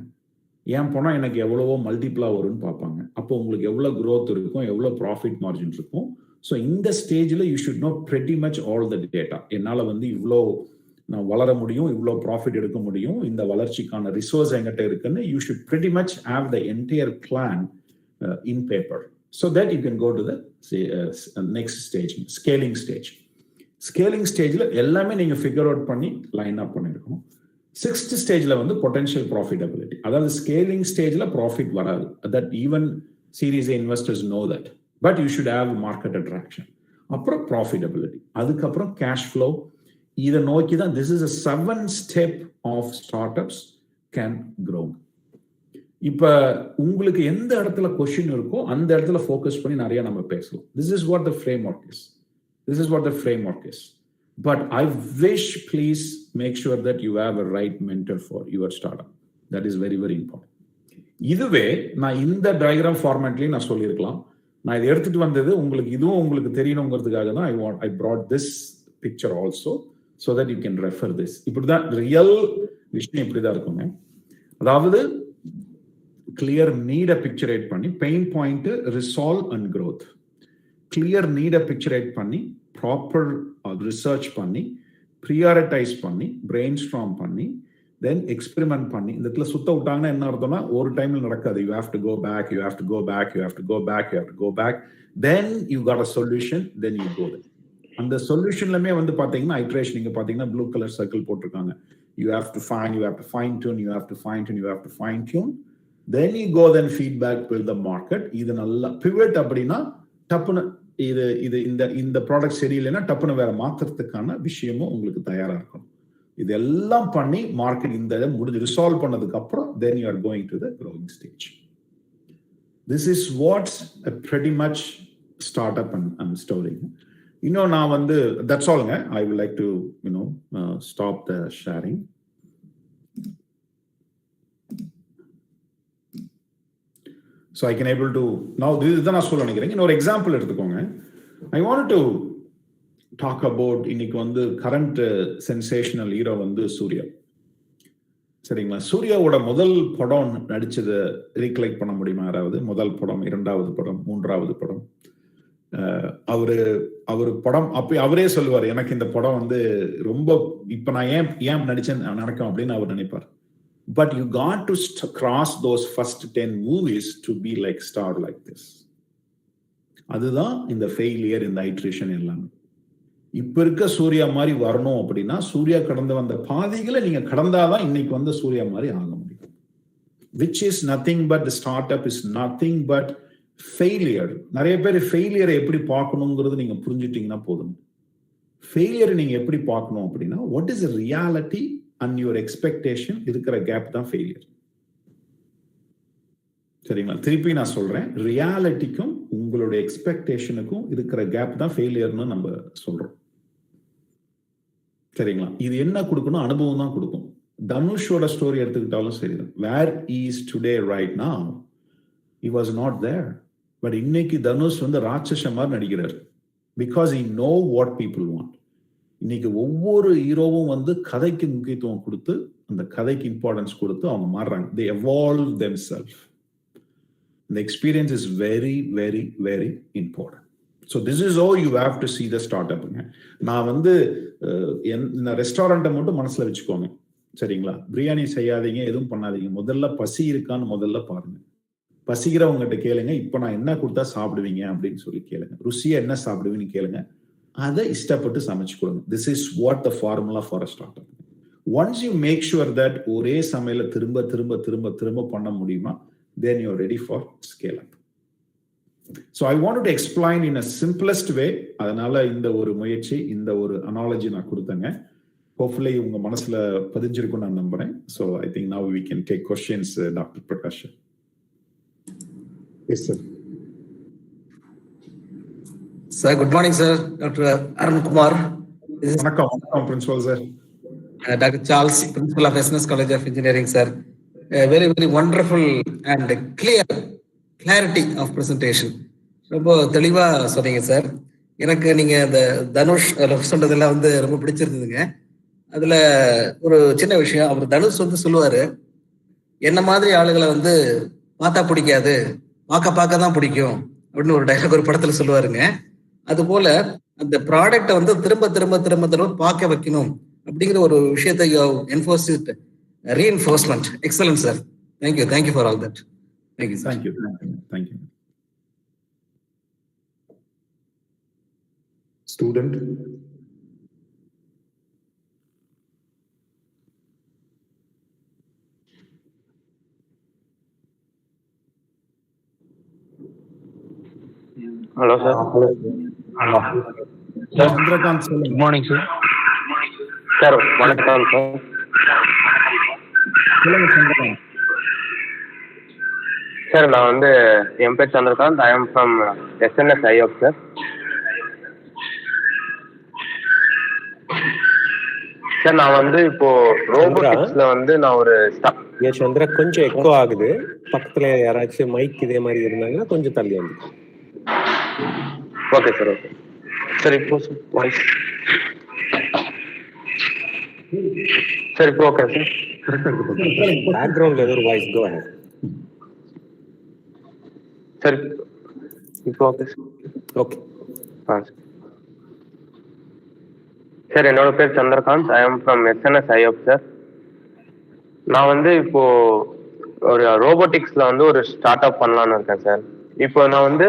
என் பணம் எனக்கு எவ்வளவோ மல்டிப்ளா வரும்னு பார்ப்பாங்க. அப்போ உங்களுக்கு எவ்வளவு growth இருக்கும், எவ்வளவு ப்ராஃபிட் மார்ஜின் இருக்கும். ஸோ இந்த ஸ்டேஜில் you should know pretty much all the data. என்னால் இவ்வளோ நான் வளர முடியும், இவ்வளோ ப்ராஃபிட் எடுக்க முடியும், இந்த வளர்ச்சிக்கான ரிசோர்ஸ் என்கிட்ட இருக்குன்னு you should pretty much have the entire plan in paper so that you can go to the next stage, scaling stage. Scaling ஸ்டேஜில் எல்லாமே நீங்கள் ஃபிகர் அவுட் பண்ணி லைன் அப் பண்ணியிருக்கணும். 6th ஸ்டேஜில் பொட்டன்ஷியல் ப்ராஃபிட்டபிலிட்டி. அதாவது ஸ்கேலிங் ஸ்டேஜில் ப்ராஃபிட் வராது. That even series investors know that. But you should have market attraction. அப்புறம் ப்ராஃபிட்டபிலிட்டி, அதுக்கப்புறம் கேஷ் ஃப்ளோ. இதை நோக்கி தான் this is a 7 step of startups can grow. இப்போ உங்களுக்கு எந்த இடத்துல கொஸ்டின் இருக்கோ அந்த இடத்துல ஃபோக்கஸ் பண்ணி நிறைய நம்ம பேசலாம். This is what the framework is. But I wish, please make sure that you have a right mentor for your startup. That is very, very important. இதுவே நான் இந்த டயக்ராம் ஃபார்மேட்லயும் நான் சொல்லியிருக்கலாம். நான் இதை எடுத்துட்டு வந்தது உங்களுக்கு தெரியணுங்கிறதுக்காக தான் I brought this picture also so that you can refer this. இப்படிதான் ரியல் விஷயம் இப்படிதான் இருக்குங்க. அதாவது clear need a picturate பண்ணி, pain point, resolve and growth. clear need a picturate பண்ணி, proper research பண்ணி, prioritize பண்ணி, brainstorm பண்ணி, then experiment பண்ணி. இந்த இடத்துல சுத்த விட்டாங்கன்னா என்ன அர்த்தம்னா ஒரு டைம்ல நடக்காது. You have to go back, you have to go back, you have to go back, you have to go back. Then you got a solution, then you go there. அந்த சொல்யூஷன்லமே பாத்தீங்கன்னா ஐட்ரேஷன் நீங்க பாத்தீங்கன்னா ப்ளூ கலர் சர்க்கிள் போட்டிருக்காங்க. You have to fine tune, you have to fine tune. Then you go then feedback build the market. இது நல்லா pivot அப்படின்னா டப்புன்னு இது இந்த ப்ராடக்ட் சரியில்லைன்னா டப்புன்னு வேற மாத்துறதுக்கான விஷயமும் உங்களுக்கு தயாரா இருக்கணும். இதெல்லாம் பண்ணி மார்க்கெட் இந்த இதை முடிஞ்சு ரிசால்வ் பண்ணதுக்கு அப்புறம் then you are going to the growing stage. This is what's a pretty much startup and story. நான் that's allங்க. I would like to stop the sharing. So I can able to now this is நான் சொல்ல நினைக்கிறேன். இன்னொரு example எடுத்துக்கோங்க. I wanted to talk about இன்னைக்கு current sensational hero Surya. சரிங்களா? சூர்யாவோட முதல் படம் நடிச்சதை ரீகலெக்ட் பண்ண முடியுமா யாராவது? முதல் படம், 2வது படம், 3வது படம். அவரு படம் அப்ப அவரே சொல்லுவார், எனக்கு இந்த படம் ரொம்ப இப்ப நான் ஏன் நடிச்சேன் நடக்கும் அப்படின்னு அவர் நினைப்பார். But you got to cross those first 10 movies to be like star like this. அதுதான் இந்த ஃபெயிலியர், இந்த ஐட்ரேஷன் எல்லாமே. இப்ப இருக்க சூர்யா மாதிரி வரணும் அப்படின்னா சூர்யா கடந்து வந்த பாதைகளை நீங்க கடந்தாதான் இன்னைக்கு சூர்யா மாதிரி ஆக முடியும். Which is nothing but the startup is nothing but failure. நிறைய பேர் ஃபெயிலியரை எப்படி பார்க்கணுங்கிறது நீங்க புரிஞ்சுட்டீங்கன்னா போதும். ஃபெயிலியரை நீங்க எப்படி பார்க்கணும் அப்படின்னா what is the reality and your expectation இருக்கிற கேப் தான் ஃபெயிலியர். சரிங்களா? திருப்பி நான் சொல்றேன், ரியாலிட்டிக்கும் உங்களுடைய எக்ஸ்பெக்டேஷனுக்கும் இருக்கிற கேப் தான் ஃபெயிலியர்னு நம்ம சொல்றோம். சரிங்களா? இது என்ன கொடுக்கணும்? அனுபவம் தான் கொடுக்கும். தனுஷோட ஸ்டோரி எடுத்துக்கிட்டாலும் சரிதான். Where is today right now, he was not there. But இன்னைக்கு தனுஷ் ராட்சச மாதிரி நடிக்கிறார். Because he know what people want. இன்னைக்கு ஒவ்வொரு ஹீரோவும் கதைக்கு முக்கியத்துவம் கொடுத்து அந்த கதைக்கு இம்பார்ட்டன்ஸ் கொடுத்து அவங்க மாறுறாங்க. They evolve themselves. The experience is very, very, very important. So this is how you have to see the startup. நான் ரெஸ்டாரண்ட்டை மட்டும் மனசுல வச்சுக்கோங்க. சரிங்களா? பிரியாணி செய்யாதீங்க, எதுவும் பண்ணாதீங்க. முதல்ல பசி இருக்கான்னு முதல்ல பாருங்க. பசிக்கிறவங்ககிட்ட கேளுங்க, இப்ப நான் என்ன கொடுத்தா சாப்பிடுவீங்க அப்படின்னு சொல்லி கேளுங்க. ருசியா என்ன சாப்பிடுவீங்கன்னு கேளுங்க. அதை இஷ்டப்பட்டு சமைச்சு கொடுங்க. This is what the formula for a startup. Once you make sure that ஒரே சமையல திரும்ப பண்ண முடியுமா, then you're ready for scale up. So I wanted to explain in a simplest way. அதனால இந்த ஒரு முயற்சி, இந்த ஒரு analogy நான் கொடுத்தேங்க. hopefully உங்க மனசுல பதிஞ்சிருக்கும் நான் நம்புறேன். So I think now we can take questions, Dr. Prakash. Yes, sir. Sir, good morning, sir. Dr. Arunkumar. வணக்கம் principal sir. Dr. Charles, principal of SNS College of Engineering, sir. A very, very wonderful and clarity of presentation. ரொம்ப தெளிவா சொன்னீங்க sir. எனக்கு நீங்க இந்த தனுஷ் சொன்னதெல்லாம் வந்து ரொம்ப பிடிச்சிருந்ததுங்க. அதுல ஒரு சின்ன விஷயம், அவர் தனுஷ் வந்து சொல்லுவாரு, என்ன மாதிரி ஆளுகளை வந்து பார்த்தா பிடிக்காது, பார்க்க தான் பிடிக்கும் அப்படின்னு ஒரு டைலாக் ஒரு படத்துல சொல்லுவாருங்க. அது போல அந்த ப்ராடக்டை வந்து திரும்ப பார்க்க வைக்கணும் அப்படிங்கிற ஒரு விஷயத்தை reinforcement. Excellent, sir. Thank you for all that. Thank you, sir. Thank you. Student. Hello, sir. Sir, good morning, sir. Sir, வணக்கம் sir. சார் நான் வந்து என் பேர் Chandrakant. I am from SNS IOP sir. Sir நான் வந்து இப்போ ரோபோட்டிக்ஸ்ல வந்து நான் ஒரு சந்திரா கொஞ்சம் எக்கோ ஆகுது. பக்கத்துல யாராச்சும் மைக் இதே மாதிரி இருந்தாங்கன்னா கொஞ்சம் தள்ளி வந்து. Okay sir. Okay sir. இப்போ வாய்ஸ் சார் இப்போ ஓகே சார். பேக்ரவுண்ட்ல ஏதோ ஒரு வாய்ஸ் கோ அஹெட். சார் இப்போ ஓகே சார். ஓகே சார் என்னோட பேர் Chandrakant. I am from SNS IOP sir. நான் வந்து இப்போ ஒரு ரோபோட்டிக்ஸ்ல வந்து ஒரு ஸ்டார்ட் அப் பண்ணலான்னு இருக்கேன் சார். இப்போ நான் வந்து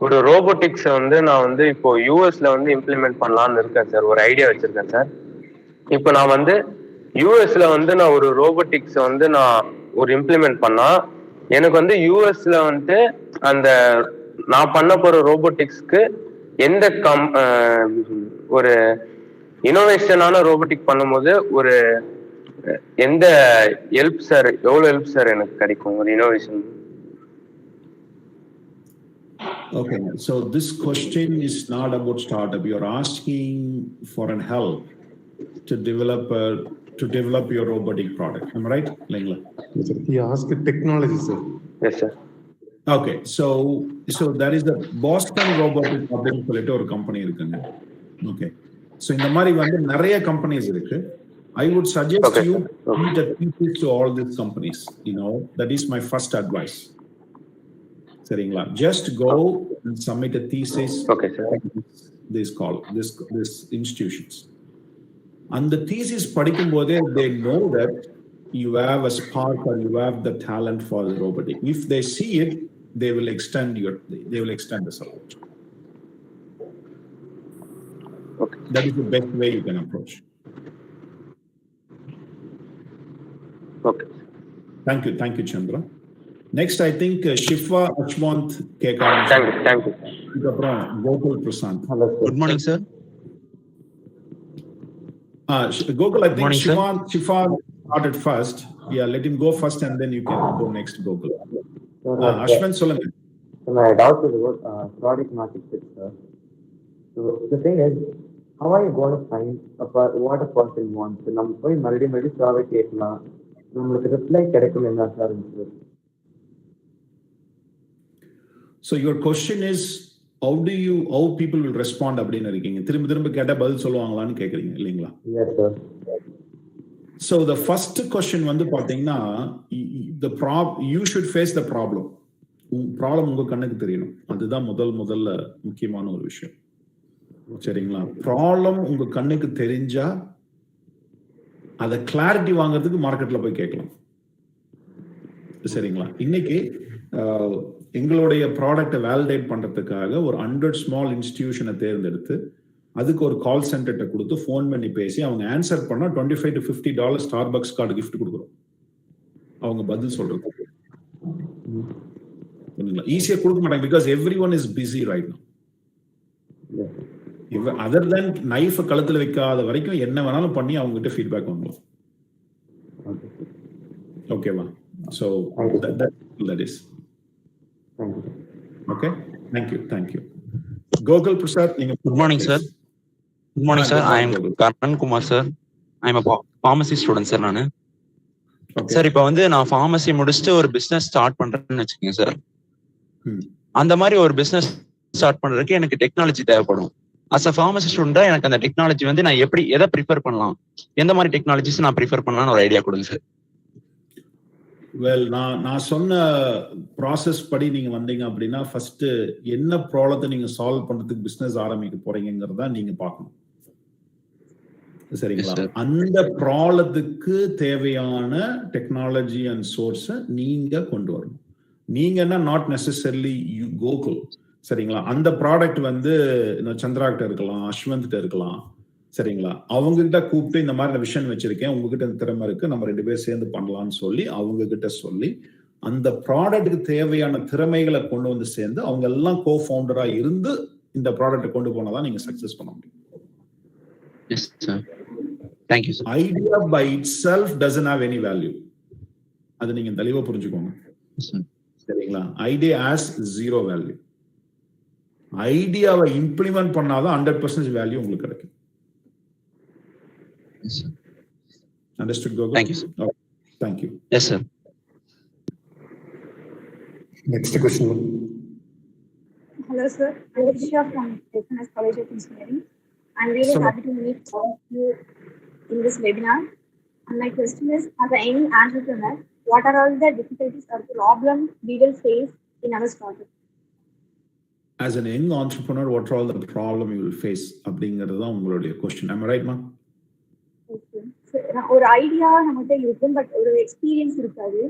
ஒரு ரோபோட்டிக்ஸ் வந்து நான் வந்து இப்போ யூஎஸ்ல வந்து இம்ப்ளிமெண்ட் பண்ணலான்னு இருக்கேன் சார். ஒரு ஐடியா வச்சிருக்கேன் சார். இப்போ நான் வந்து யூஎஸ்ல வந்து நான் ஒரு ரோபோட்டிக்ஸ் வந்து நான் ஒரு இம்ப்ளிமெண்ட் பண்ணா எனக்கு வந்து யூஎஸ்ல வந்துட்டு அந்த நான் பண்ண போற ரோபோட்டிக்ஸ்க்கு எந்த ஒரு இனோவேஷனான ரோபோட்டிக் பண்ணும்போது ஒரு எந்த ஹெல்ப் சார், எவ்வளவு ஹெல்ப் சார் எனக்கு கிடைக்கும் ஒரு innovation? Okay, so this question is not about startup. You're asking for an help to develop your robotic product. Am I right, Lingla? Yes, sir. He asked technology, sir. Yes, sir. Okay, so that is the Boston Robotic அப்படின்னு சொல்லிட்டு ஒரு company இருக்குங்க. Okay, so இந்த மாதிரி வந்து நிறைய companies இருக்கு. I would suggest you read the thesis to all these companies. That is my first advice. சரிங்களா? Just go and submit a thesis. Okay, sir. This institutions. And the thesis படிக்கும் போதே they know that you have a spark or you have the talent for the robotic. If they see it, they will extend the support. Okay. That is the best way you can approach. Okay. Thank you, Chandra. Next, I think Shifa Ashwant Kekar. Thank you. Gokul Prasant. Hello, sir. Good morning, sir. Gokul, I think Morning, Shifa started first. Yeah, let him go first and then you can go next, Gokul. Ashwant Solomon. So my doubt is about product market fit, sir. So the thing is, how are you going to find what a person wants? So நம்ம போய் மறுபடியும் product கேட்கலாம், நம்மளுக்கு reply கிடைக்கும் என்ன sir? So your question is, how people will respond அப்படின்னு இருக்கீங்க. திரும்ப கேட்டா பதில் சொல்லுவாங்களான்னு கேக்குறீங்க இல்லீங்களா? Yes, sir. So the first question வந்து பாத்தீங்கன்னா, you should face the problem. Problem உங்க கண்ணுக்கு தெரியணும். அதுதான் முதல்ல முக்கியமான ஒரு விஷயம். சரிங்களா? ப்ராப்ளம் உங்க கண்ணுக்கு தெரிஞ்சா அதை கிளாரிட்டி வாங்குறதுக்கு மார்க்கெட்ல போய் கேட்கலாம். சரிங்களா? இன்னைக்கு எங்களுடைய ப்ராடக்டை வேலிடேட் பண்றதுக்காக ஒரு 100 ஸ்மால் இன்ஸ்டிடியூஷனை தேர்ந்தெடுத்து அதுக்கு ஒரு கால் சென்டர்கிட்ட கொடுத்து ஃபோன் பண்ணி பேசி அவங்க ஆன்சர் பண்ணா $25 to $50 ஸ்டார்பக்ஸ் கார்டு கிஃப்ட் கொடுக்குறோம். அவங்க பதில் சொல்றது ஈஸியா கொடுக்க மாட்டாங்க. Because every one is busy right now. Other then knife கழுத்துல வைக்காத வரைக்கும் என்ன வேணாலும் பண்ணி அவங்க கிட்ட ஃபீட்பேக் வாங்கலாம். ஓகேவா? So that is. Okay, thank you. Gokul Prasad, good morning, sir. Good morning, sir. I am Karan Kumar, sir. I am a pharmacy student, sir. நானு சார் இப்போ வந்து நான் ஃபார்மசி முடிச்சுட்டு ஒரு பிசினஸ் ஸ்டார்ட் பண்றேன்னு வச்சுக்கோங்க சார். அந்த மாதிரி ஒரு பிசினஸ் ஸ்டார்ட் பண்றதுக்கு எனக்கு டெக்னாலஜி தேவைப்படும். அஸ் அ ஃபார்மசி ஸ்டூடெண்டா எனக்கு அந்த டெக்னாலஜி வந்து நான் எதை ப்ரிஃபர் பண்ணலாம், எந்த மாதிரி டெக்னாலஜிஸ் நான் ப்ரிஃபர் பண்ணலாம்னு ஒரு ஐடியா கொடுங்க சார். வெல், நான் சொன்ன ப்ராசஸ் படி நீங்க வந்தீங்க அப்படின்னா ஃபர்ஸ்ட் என்ன ப்ராப்ளத்தை நீங்க சால்வ் பண்றதுக்கு பிசினஸ் ஆரம்பிக்க போறீங்கிறத நீங்க பார்க்கணும். சரிங்களா? அந்த ப்ராப்ளத்துக்கு தேவையான டெக்னாலஜி அண்ட் சோர்ஸை நீங்க கொண்டு வரணும். நீங்கன்னா நாட் நெசசரிலி கோகுல். சரிங்களா? அந்த ப்ராடக்ட் வந்து சந்திரா கிட்ட இருக்கலாம், அஸ்வந்த் கிட்ட இருக்கலாம். சரிங்களா? அவங்க கிட்ட கூப்பிட்டு இந்த மாதிரி விஷன் வச்சிருக்கேன், உங்ககிட்ட இந்த திறமை இருக்கு, நம்ம 2 பேரும் சேர்ந்து பண்ணலாம்னு சொல்லி அவங்க கிட்ட சொல்லி அந்த ப்ராடக்ட்டுக்கு தேவையான திறமைகளை கொண்டு வந்து சேர்ந்து அவங்க எல்லாம் கோ ஃபவுண்டரா இருந்து இந்த ப்ராடக்ட்டை கொண்டு போனாதான் நீங்க சக்சஸ் பண்ண முடியும். Yes, sir. Thank you, sir. Idea by itself doesn't have any value. அது நீங்க தெளிவா புரிஞ்சுக்கோங்க. சரிங்களா? Idea has zero value. ஐடியாவை இம்ப்ளிமெண்ட் பண்ணாதான் 100% வேல்யூ உங்களுக்கு கிடைக்கும். Yes, sir. Understood, Gokul? Thank you, sir. Okay. Thank you. Yes, sir. Next question. Hello, sir. I'm Shri from SNS College of Engineering. I'm really happy to meet all of you in this webinar. And my question is, as a young entrepreneur, what are all the difficulties or problems we will face in our startup? As an young entrepreneur, what are all the problems you will face? அப்படிங்கிறது தான் உங்களுடைய question. Am I right, ma? ஒரு idea நம்மகிட்ட இருக்கும், but ஒரு experience இருக்காது.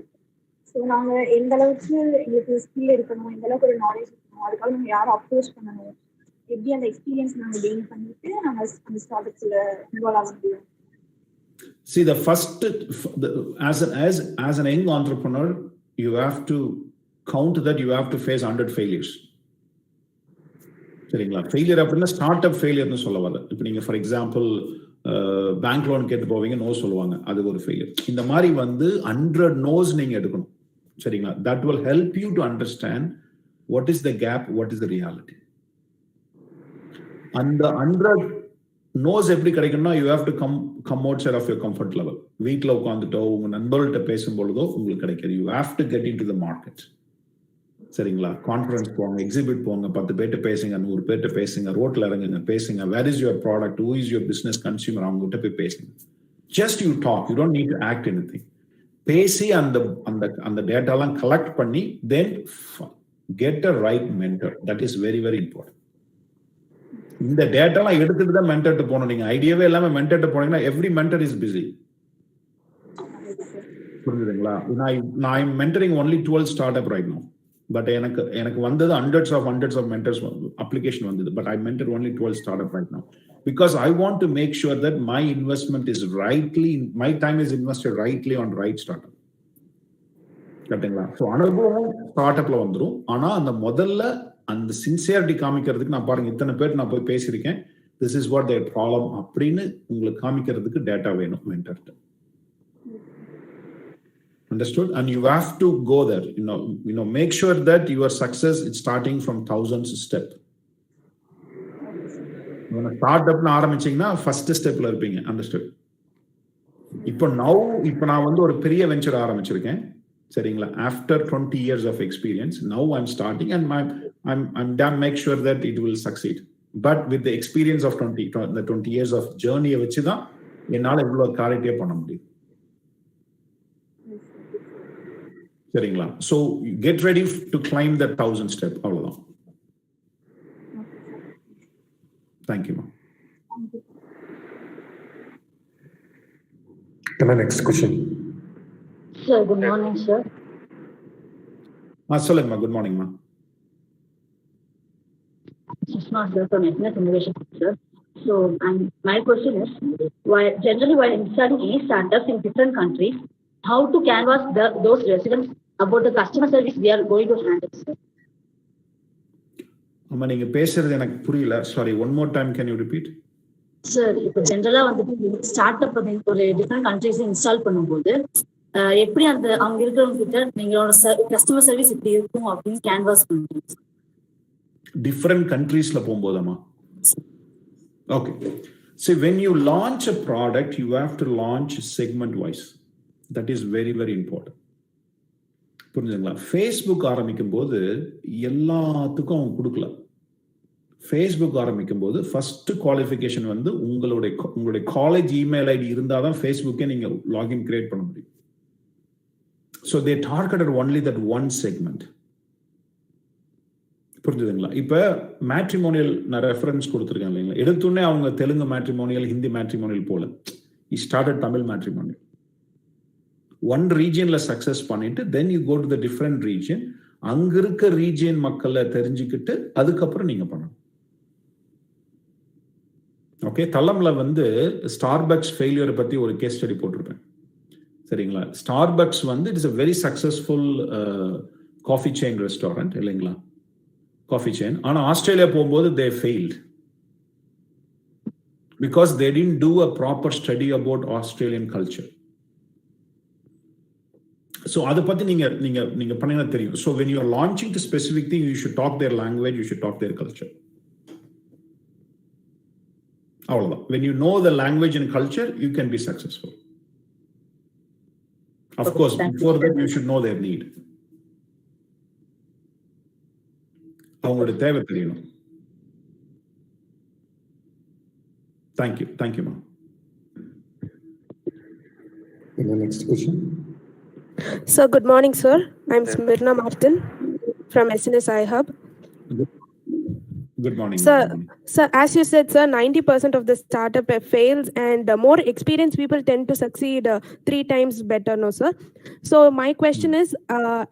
So நாங்கள் எந்த அளவுக்கு எங்களுக்கு ஸ்கில் இருக்கணும், எந்த அளவுக்கு ஒரு நாலேஜ் இருக்கணும், அதுக்காக நம்ம யாரும் அப்ரோச் பண்ணணும், எப்படி அந்த எக்ஸ்பீரியன்ஸ் நாங்கள் கெயின் பண்ணிட்டு நாங்கள் அந்த ஸ்டார்ட்அப்ஸில் இன்வால்வ் ஆக முடியும். See, the first, as an young entrepreneur, you have to count that you have to face 100 failures. சரிங்களா? ஃபெயிலியர் அப்படின்னா ஸ்டார்ட் அப் ஃபெயிலியர்னு சொல்ல வரல. இப்போ நீங்க ஃபார் எக்ஸாம்பிள் பேங்க் லோன் கேட்டு போவீங்க, நோ சொல்லுவாங்க, அது ஒரு ஃபெயிலியர். இந்த மாதிரி வந்து 100 நோஸ் நீங்க எடுக்கணும். சரிங்களா? that will help you to understand what is the gap, what is the reality. அந்த 100 நோஸ் எப்படி கிடைக்கணும்னா you have to come outside of your comfort level. வீட்டில் உட்காந்துட்டோ உங்க நண்பர்கள்ட்ட பேசும்பொழுதோ உங்களுக்கு கிடைக்காது. you have to get into the market. சரிங்களா? Conference போங்க, எக்ஸிபிட் போங்க, 10 பேர்ட்ட பேசுங்க, 100 பேர்ட்ட பேசுங்க, ரோட்ல இறங்குங்க, பேசுங்க. Where is your product, who is your business consumer, அவங்க கிட்ட போய் பேசுங்க. Just you talk, you don't need to act anything. பேசி அந்த டேட்டாலாம் கலெக்ட் பண்ணி then get a right mentor. That is very very important. இந்த டேட்டாலாம் எடுத்துட்டு தான் மென்டர்ட்ட போகணும். நீங்க ஐடியாவே இல்லாம மென்டர்ட்ட போனீங்கன்னா எவ்ரி மென்டர் இஸ் பிஸி. புரிஞ்சுதுங்களா? நான் mentoring only 12 start up right now. But எனக்கு வந்தது hundreds of mentors application வந்தது. But I mentor only 12 startup right now because I want to make sure that my investment is rightly, my time is invested rightly on right startup. கரெக்ட்டுங்களா? So அனுபவம் start அப்ல வந்துடும். ஆனா அந்த முதல்ல அந்த sincerity காமிக்கிறதுக்கு நான் பாருங்க இத்தனை பேர் நான் போய் பேசியிருக்கேன், this is what their problem அப்படின்னு உங்களுக்கு காமிக்கிறதுக்கு டேட்டா வேணும் மென்டர்ட்ட. Understood? And you have to go there. You know, make sure that your success is starting from thousands step. When a startup na ஆரம்பிச்சீங்கன்னா first stepல இருப்பீங்க. Understood? இப்போ நான் வந்து ஒரு பெரிய வெஞ்சர் ஆரம்பிச்சிருக்கேன். சரிங்களா? After 20 years of experience, now I'm starting and I'm damn make sure that it will succeed. But with the experience of 20 years of journey வச்சு தான் என்னால இவ்வளவு காரியத்தை பண்ண முடியும். சரிங்களா? So get ready to climb that 1000 step. அவ்வளவுதான். Thank you, ma'am. Next question. Sir, good morning, sir. சொல்லுங்கம்மா. குட் மார்னிங் மா. Sushma sir from SNS Innovation Hub, sir. So, my question is, generally while installing any startups in different countries, how to canvass those residents about the customer service we are going to handle, sir? ஆமா, நீங்க பேசுறது எனக்கு புரியல. Sorry, one more time can you repeat? Sir, இப்போ ஜென்ரலா வந்துட்டு start up ஒரு different countries install பண்ணும்போது எப்படி அந்த அவங்க இருக்கிறவங்க கிட்ட நீங்களோட கஸ்டமர் சர்வீஸ் இப்படி இருக்கும் அப்படின்னு கேன்வாஸ் பண்ணுறீங்க? டிஃப்ரெண்ட் கண்ட்ரீஸ்ல போகும்போதமா? Okay. See, when you launch a product, you have to launch segment wise. That is very, very important. புரிஞ்சுங்களா? ஃபேஸ்புக் ஆரம்பிக்கும் போது எல்லாத்துக்கும் அவங்க கொடுக்கல. ஃபேஸ்புக் ஆரம்பிக்கும் போது ஃபர்ஸ்ட் குவாலிஃபிகேஷன் வந்து உங்களுடைய காலேஜ் இமெயில் ஐடி இருந்தால் தான் ஃபேஸ்புக்கே நீங்க லாகின் கிரியேட் பண்ண முடியும். So they targeted only that one segment. புரிஞ்சுதுங்களா? இப்போ மேட்ரிமோனியல் நான் ரெஃபரன்ஸ் கொடுத்துருக்கேன் இல்லைங்களா? எடுத்துன்னே அவங்க தெலுங்கு மேட்ரிமோனியல், ஹிந்தி மேட்ரிமோனியல் போல ஸ்டார்டட் தமிழ் மேட்ரிமோனியல். ஒன் ரீஜியன்ல சக்சஸ் பண்ணிட்டு then you go to the different region. அங்க இருக்க ரீஜியன் மக்களை தெரிஞ்சுக்கிட்டு அதுக்கப்புறம் நீங்க பண்ணணும். ஓகே. தலம்ல வந்து ஸ்டார்பக்ஸ் ஃபெயிலியரை பத்தி ஒரு கேஸ் ஸ்டடி போட்டிருப்பேன். சரிங்களா? ஸ்டார்பக்ஸ் வந்து it is a very successful coffee chain restaurant இல்லைங்களா? Coffee chain. ஆனா ஆஸ்திரேலியா போகும்போது they failed because they didn't do a proper study about Australian culture. So அதை பத்தி நீங்க பண்ணீங்கன்னா தெரியும். So when you are launching to specific thing, you should talk their language, you should talk their culture. அவ்வளவுதான். When you know the language and culture, you can be successful. Of course, before that you should know their need. அவங்களோட தேவை தெரியணும். Thank you ma'am. Next question. Sir, good morning, sir. I'm Smirna Martin from SNS Hub. Good morning. Sir, as you said, sir, 90% of the startup fails and more experienced people tend to succeed 3 times better, no, sir? So my question is,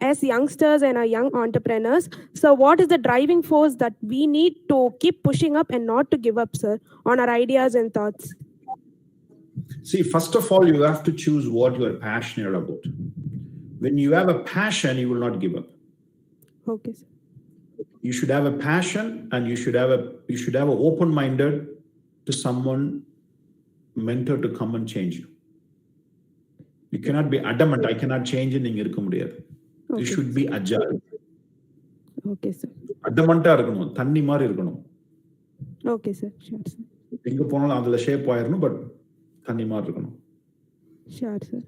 as youngsters and young entrepreneurs, so what is the driving force that we need to keep pushing up and not to give up, sir, on our ideas and thoughts? See, first of all, you have to choose what you are passionate about. When you have a passion, you will not give up. Okay, sir. You should have a passion, and you should have a open-minded to someone mentor to come and change you. You cannot be adamant. I cannot change it. You should be agile. Okay, sir. Adamant இருக்கணும், தண்ணி மாதிரி இருக்கணும். Okay, sir. Sure, sir. எங்க போனாலும் அதுல shape ஆயிரணும், but தண்ணி மாதிரி இருக்கணும். Sure, sir.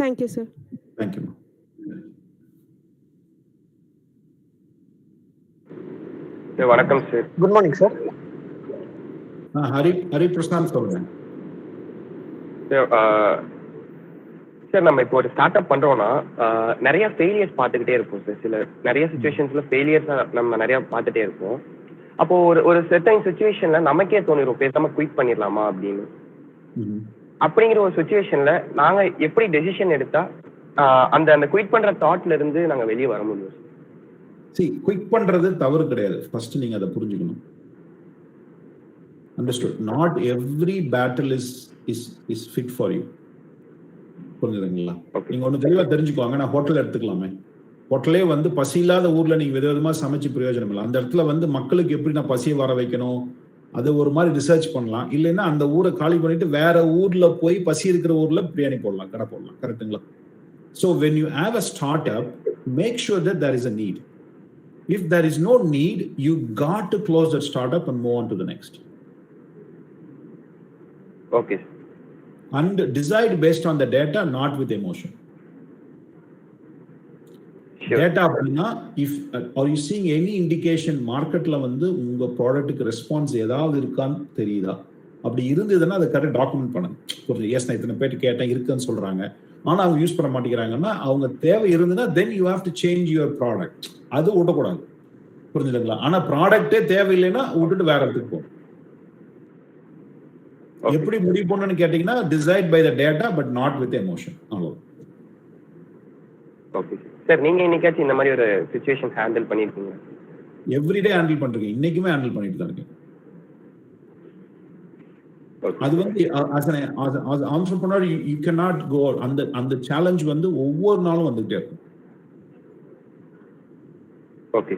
Thank you, sir. Thank you. வணக்கம் sir. Good morning sir. Hari Prashanth சொல்லுங்க. சார், நம்ம இப்போ ஒரு ஸ்டார்ட் அப் பண்றோம்னா நிறைய ஃபெயிலியர்ஸ் பார்த்துக்கிட்டே இருப்போம் சார். நிறைய சுச்சுவேஷன்ஸ்ல ஃபெயிலியர்ஸ் நம்ம நிறைய பார்த்துட்டே இருப்போம். அப்போ ஒரு செர்டைன் சுச்சுவேஷன்ல நமக்கே தோணிரும் பேசாம குயிட் பண்ணிடலாமா அப்படின்னு. அப்படிங்கிற ஒரு சுச்சுவேஷன்ல நாங்க எப்படி டெசிஷன் எடுத்தா அந்த குயிட் பண்ற தாட்ல இருந்து நாங்க வெளியே வர முடியும்? குயிக் பண்றது தவறு கிடையாது. ஃபர்ஸ்ட் நீங்க அதை புரிஞ்சுக்கணும். Understood? Not every battle is fit for you. புரிஞ்சுதுங்களா? நீங்க ஒண்ணு தெளிவா தெரிஞ்சுக்கோங்க. நான் ஹோட்டல் எடுத்துக்கலாமே. ஹோட்டலே வந்து பசி இல்லாத ஊர்ல நீங்க விதவிதமா சமைச்சு பிரயோஜனம் இல்லை. அந்த இடத்துல வந்து மக்களுக்கு எப்படி நான் பசியை வர வைக்கணும், அது ஒரு மாதிரி ரிசர்ச் பண்ணலாம். இல்லைன்னா அந்த ஊரை காலி பண்ணிட்டு வேற ஊர்ல போய் பசி இருக்கிற ஊர்ல பிரியாணி போடலாம், கடை போடலாம். கரெக்டுங்களா? So when you have a startup, make sure that there is a need. If there is no need, you got to close that startup and move on to the next. Okay. And decide based on the data, not with emotion. Sure. Data அப்படின்னா, if are you seeing any indication மார்க்கெட்ல வந்து உங்க ப்ராடக்ட்டுக்கு response ஏதாவது இருக்கான்னு தெரியுதா? அப்படி இருந்ததுன்னா அதை கரெக்டாக டாக்குமெண்ட் பண்ணுங்க. புரியுது? எஸ், நான் இத்தனை பேர் கேட்டேன், இருக்குன்னு சொல்றாங்க, ஆனா அவங்க யூஸ் பண்ண மாட்டேங்கிறாங்கன்னா அவங்க தேவை இருந்ததுன்னா then you have to change your product. அது விடக்கூடாது. புரிஞ்சுதுங்களா? ஆனா ப்ராடக்டே தேவையில்லைன்னா விட்டுட்டு வேற இடத்துக்கு போகும். எப்படி முடிவு பண்ணணும்னு கேட்டீங்கன்னா, decide by the data but not with emotion. அவ்வளவு. ஓகே சார், நீங்க இன்னைக்காச்சும் இந்த மாதிரி ஒரு சிச்சுவேஷன் ஹேண்டில் பண்ணிருக்கீங்க? எவ்ரிடே ஹேண்டில் பண்றீங்க. இன்னைக்குமே ஹேண்டில் பண்ணிட்டு தான் இருக்கேன். அது வந்து as an entrepreneur you cannot go அந்த சேலஞ்ச் வந்து ஒவ்வொரு நாளும் வந்துட்டே இருக்கும். ஓகே.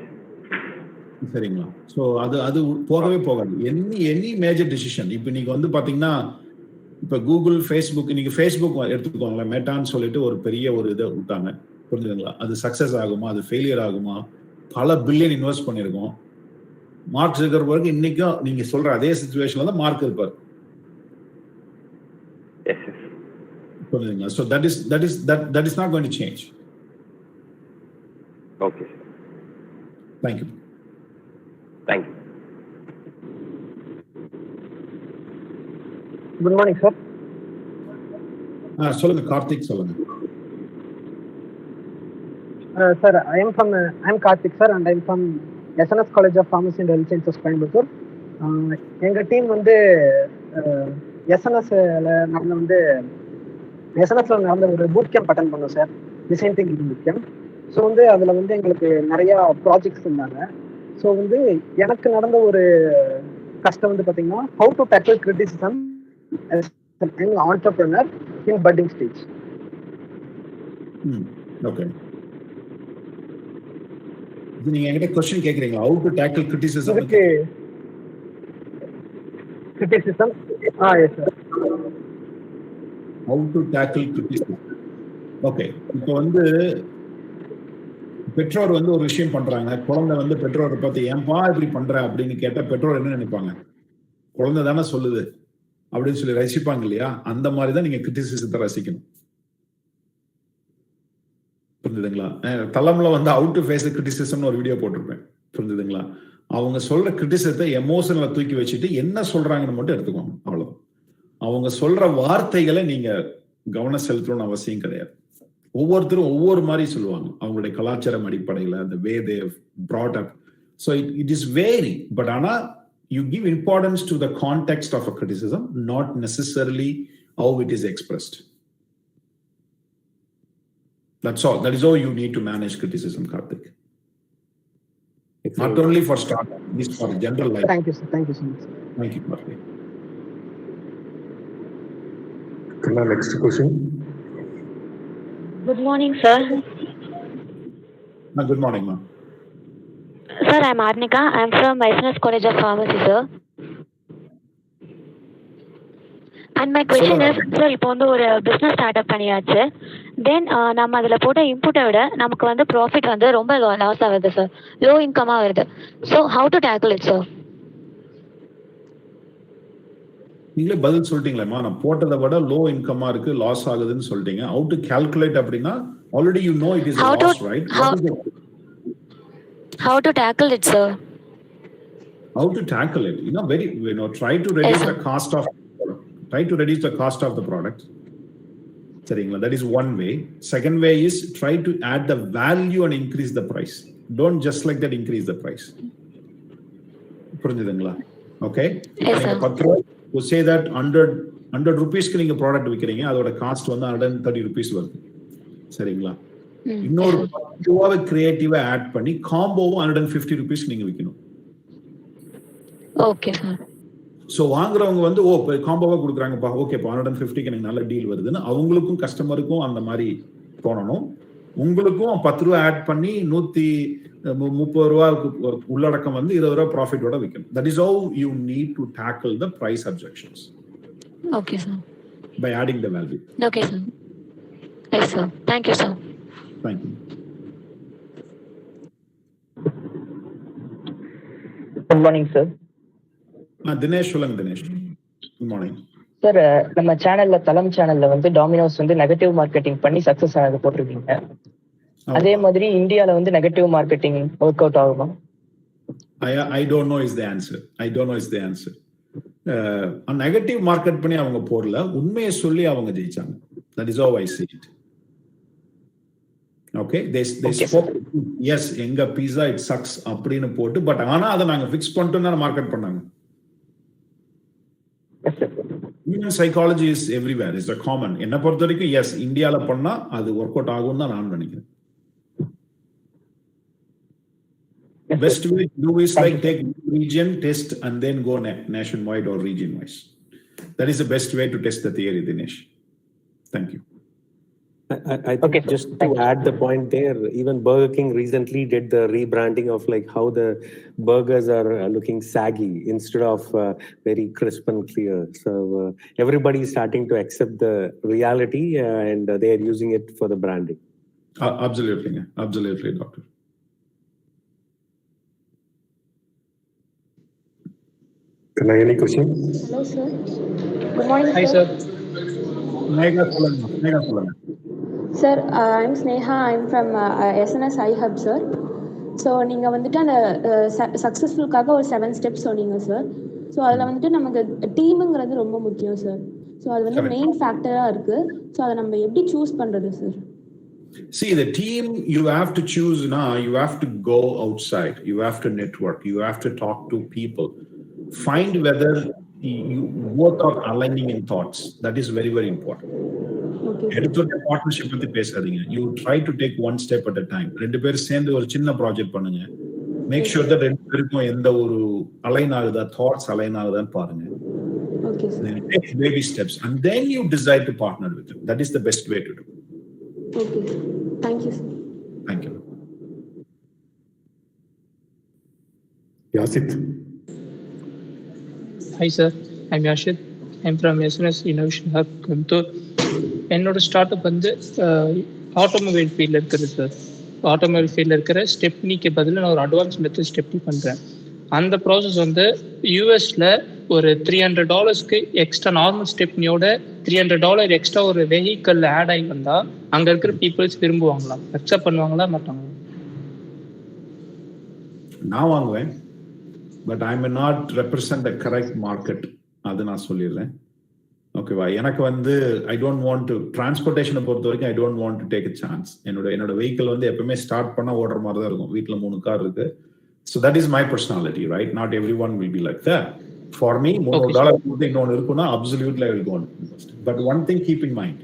சரிங்களா? ஸோ அது போகவே போகாது. Any major decision. இப்போ நீங்க வந்து பாத்தீங்கன்னா, இப்போ கூகுள், ஃபேஸ்புக், நீங்க ஃபேஸ்புக் எடுத்துக்கோங்களேன், மெட்டான்னு சொல்லிட்டு ஒரு பெரிய ஒரு இதை விட்டாங்க, புரிஞ்சுதுங்களா? அது சக்சஸ் ஆகுமா, அது ஃபெயிலியர் ஆகுமா, பல பில்லியன் இன்வெஸ்ட் பண்ணியிருக்கோம். மார்க் ஜக்கர்பர்க் இன்னைக்கும் நீங்க சொல்ற அதே சிச்சுவேஷன்ல தான் மார்க் இருப்பார், புரிஞ்சுதுங்களா? So that is not going to change. Okay. Thank you. Thank you. Good morning, sir. சொல்லுங்க கார்த்திக், சொல்லுங்க. Sir, I'm Karthik, sir, and I'm from SNS College of Pharmacy and Health Sciences, Coimbatore. எங்க team வந்து எஸ்என்எஸ்ல நடந்த ஒரு boot camp attend பண்ணோம் sir, design thinking boot camp. So வந்து அதில் வந்து எங்களுக்கு நிறையா ப்ராஜெக்ட்ஸ் இருந்தாங்க. ஸோ வந்து எனக்கு நடந்த ஒரு கஷ்டம் வந்து பார்த்தீங்கன்னா, how to tackle criticism as an entrepreneur in budding stage. Okay. நீங்க என்கிட்ட क्वेश्चन கேக்குறீங்க, how to tackle criticism? இதுக்கு criticism, yes sir. How to tackle criticism. Okay. இப்போ வந்து பெற்றோர் வந்து ஒரு விஷயம் பண்றாங்க, குழந்தை வந்து பெற்றோரை பார்த்து ஏன்பா இப்படி பண்ற அப்படின்னு கேட்டா பெற்றோர் என்ன நினைப்பாங்க? குழந்தை தானே சொல்லுது அப்படின்னு சொல்லி ரசிப்பாங்க இல்லையா? அந்த மாதிரி தான் நீங்க கிரிட்டிசிசத்தை ரசிக்கணும், புரிஞ்சுதுங்களா? தளம்ல வந்து ஹவ் டு ஃபேஸ் கிரிட்டிசிசம்னு ஒரு வீடியோ போட்டிருப்பேன், புரிஞ்சுதுங்களா? அவங்க சொல்ற கிரிட்டிசிசத்தை எமோஷனல தூக்கி வச்சுட்டு என்ன சொல்றாங்கன்னு மட்டும் எடுத்துக்கோங்க, அவ்வளவுதான். அவங்க சொல்ற வார்த்தைகளை நீங்க கவனம் செலுத்தணும்னு அவசியம் கிடையாது. ஒவ்வொருத்தரும் ஒவ்வொரு மாதிரி சொல்லுவாங்க, அவங்களுடைய கலாச்சாரம் அடிப்படையில், the way they have brought up. So it is vary, but ஆனா you give importance to the context of a criticism, not necessarily how it is expressed. That's all. That is how you need to manage criticism, Karthik. Not only for startup, this for general life. Thank you, sir. Thank you so much. Thank you, Karthik. Next question. Good morning, sir. Good morning, ma'am. Sir, I'm Arnika. I'm from SNS College of Pharmacy, sir. And my question is, sir, இப்போ வந்து ஒரு business start up பண்ணியாச்சு, தென் நம்ம அதில் போட்ட இன்புட்டை விட நமக்கு வந்து ப்ராஃபிட் வந்து ரொம்ப லாஸ் ஆகுது சார், லோ இன்கமாக வருது. So how to tackle it sir? நீங்களே பதில் சொல்லிட்டீங்களேம்மா, நான் போட்டதை விட லோ இன்கமா இருக்கு, லாஸ் ஆகுதுன்னு சொல்லிட்டீங்க. how to calculate அப்படின்னா already you know it is a loss, right? How to tackle it, sir? How to tackle it? Try to reduce the cost of the product. சரிங்களா? That is one way. Second way is try to add the value and increase the price. Don't just like that increase the price. புரிஞ்சுதுங்களா? Okay? Yes, sir. You say that 100 rupeesக்கு நீங்க product விக்கிறீங்க, அதோட cost வந்து 130 rupees வருது, சரிங்களா? இன்னொரு 10 ரூபாவை கிரியேட்டிவா add பண்ணி காம்போவும் 150 rupees நீங்க விக்கணும். Okay sir. சோ வாங்குறவங்க வந்து காம்போவா கொடுக்குறாங்கப்பா, ஓகேப்பா 150க்கு எனக்கு நல்ல டீல் வருதுன்னு அவங்களுக்கும் கஸ்டமருக்கும் அந்த மாதிரி தோணணும். உங்களுக்கும் 10 ரூபா ஆட் பண்ணி 130 ரூபா உள்ளடக்கம் வந்து 20 ரூபா ப்ராஃபிட்டோட விற்கணும். That is how you need to tackle the price objections. Okay, sir. By adding the value. Okay, sir. Yes, sir. Thank you, sir. Thank you. Good morning, sir. Dinesh சொல்லுங்க. Dinesh, good morning sir. நம்ம சேனல்ல தலம் சேனல்ல வந்து Domino's வந்து negative marketing பண்ணி success ஆனது போட்டிருக்கீங்க. அதே மாதிரி இந்தியால வந்து நெகட்டிவ் மார்க்கெட்டிங் வொர்க் அவுட் ஆகுமா? I don't know is the answer. Negative market பண்ணி அவங்க போடல, உண்மையை சொல்லி அவங்க ஜெயிச்சாங்க. That is how I see it. Okay, they spoke, yes, எங்க pizza it sucks அப்படின்னு போட்டு, பட் ஆனா அதை நாங்க ஃபிக்ஸ் பண்ணிட்டோம் தான் மார்க்கெட் பண்ணாங்க. Human psychology is everywhere, is a common. என்ன பொறுத்த வரைக்கும் yes, இந்தியால பண்ணா அது ஒர்க் அவுட் ஆகும் தான் நான் நினைக்கிறேன். Best way to do is like take region, test, and then go nationwide or region wise. That is the best way to test the theory, Dinesh. Thank you. I think just to add the point there, even Burger King recently did the rebranding of like how the burgers are looking saggy instead of very crisp and clear. So everybody is starting to accept the reality and they are using it for the branding. Absolutely, doctor. Can I any question? Hello, sir. Good morning, Hi, sir. Sir, I'm Sneha. I'm from SNS Hub, sir. So நீங்கள் வந்துட்டு அந்த சக்ஸஸ்ஃபுல்காக ஒரு 7 steps சொன்னீங்க sir. So அதில் வந்துட்டு நமக்கு டீமுங்கிறது ரொம்ப முக்கியம் சார். ஸோ அது வந்து மெயின் ஃபேக்டராக இருக்குது. ஸோ அதை நம்ம எப்படி சூஸ் பண்ணுறது sir? See, the team you have to choose now, you have to go outside, you have to network, you have to talk to people. Find whether you both are aligning in thoughts. That is very, very important. எடுத்தோட partnership பத்தி பேசாதீங்க. You try to take one step at a time. ரெண்டு பேரும் சேர்ந்து ஒரு சின்ன project பண்ணுங்க. Make sure that ரெண்டு பேருக்கும் எந்த ஒரு அலைன் ஆகுதா, தாட்ஸ் அலைன் ஆகுதான்னு பாருங்க. Okay, sir. Then take baby steps and then you decide to partner with them. That is the best way to do. Okay. Thank you, sir. Thank you. Yasit. Hi, sir. I'm Yashit. I'm from SNS Innovation Hub, Coimbatore. என்னோட start up வந்து automobile ஃபீல்டில் இருக்குது sir. Automobile ஃபீல்டில் இருக்கிற ஸ்டெப்னிக்கு பதில் நான் ஒரு advance method stepney பண்ணுறேன். அந்த ப்ராசஸ் வந்து யூஎஸில் ஒரு $300 எக்ஸ்ட்ரா நார்மல் ஸ்டெப்னியோட $300 எக்ஸ்ட்ரா ஒரு வெஹிக்கல் ஆட் ஆகி வந்தால் அங்கே இருக்கிற பீப்புள்ஸ் விரும்புவாங்களா, அக்செப்ட் பண்ணுவாங்களா மாட்டாங்களா? நான் வாங்குவேன், but I may not represent the correct market. அது நான் சொல்லிடுறேன். ஓகேவா? எனக்கு வந்து ஐ டோன்ட் வாண்ட் டு டிரான்ஸ்போர்ட்டேஷனை பொறுத்த வரைக்கும் I don't want to take a chance. என்னோட வெஹிக்கிள் வந்து எப்பவுமே ஸ்டார்ட் பண்ணா ஓடுற மாதிரி தான் இருக்கும். வீட்டில் 3 கார் இருக்கு. So that is my personality, right? Not everyone will be like that. For me $300 கொடுத்து இன்னொன்று இருக்குன்னா absolutely I will go invest. But one thing keep in mind,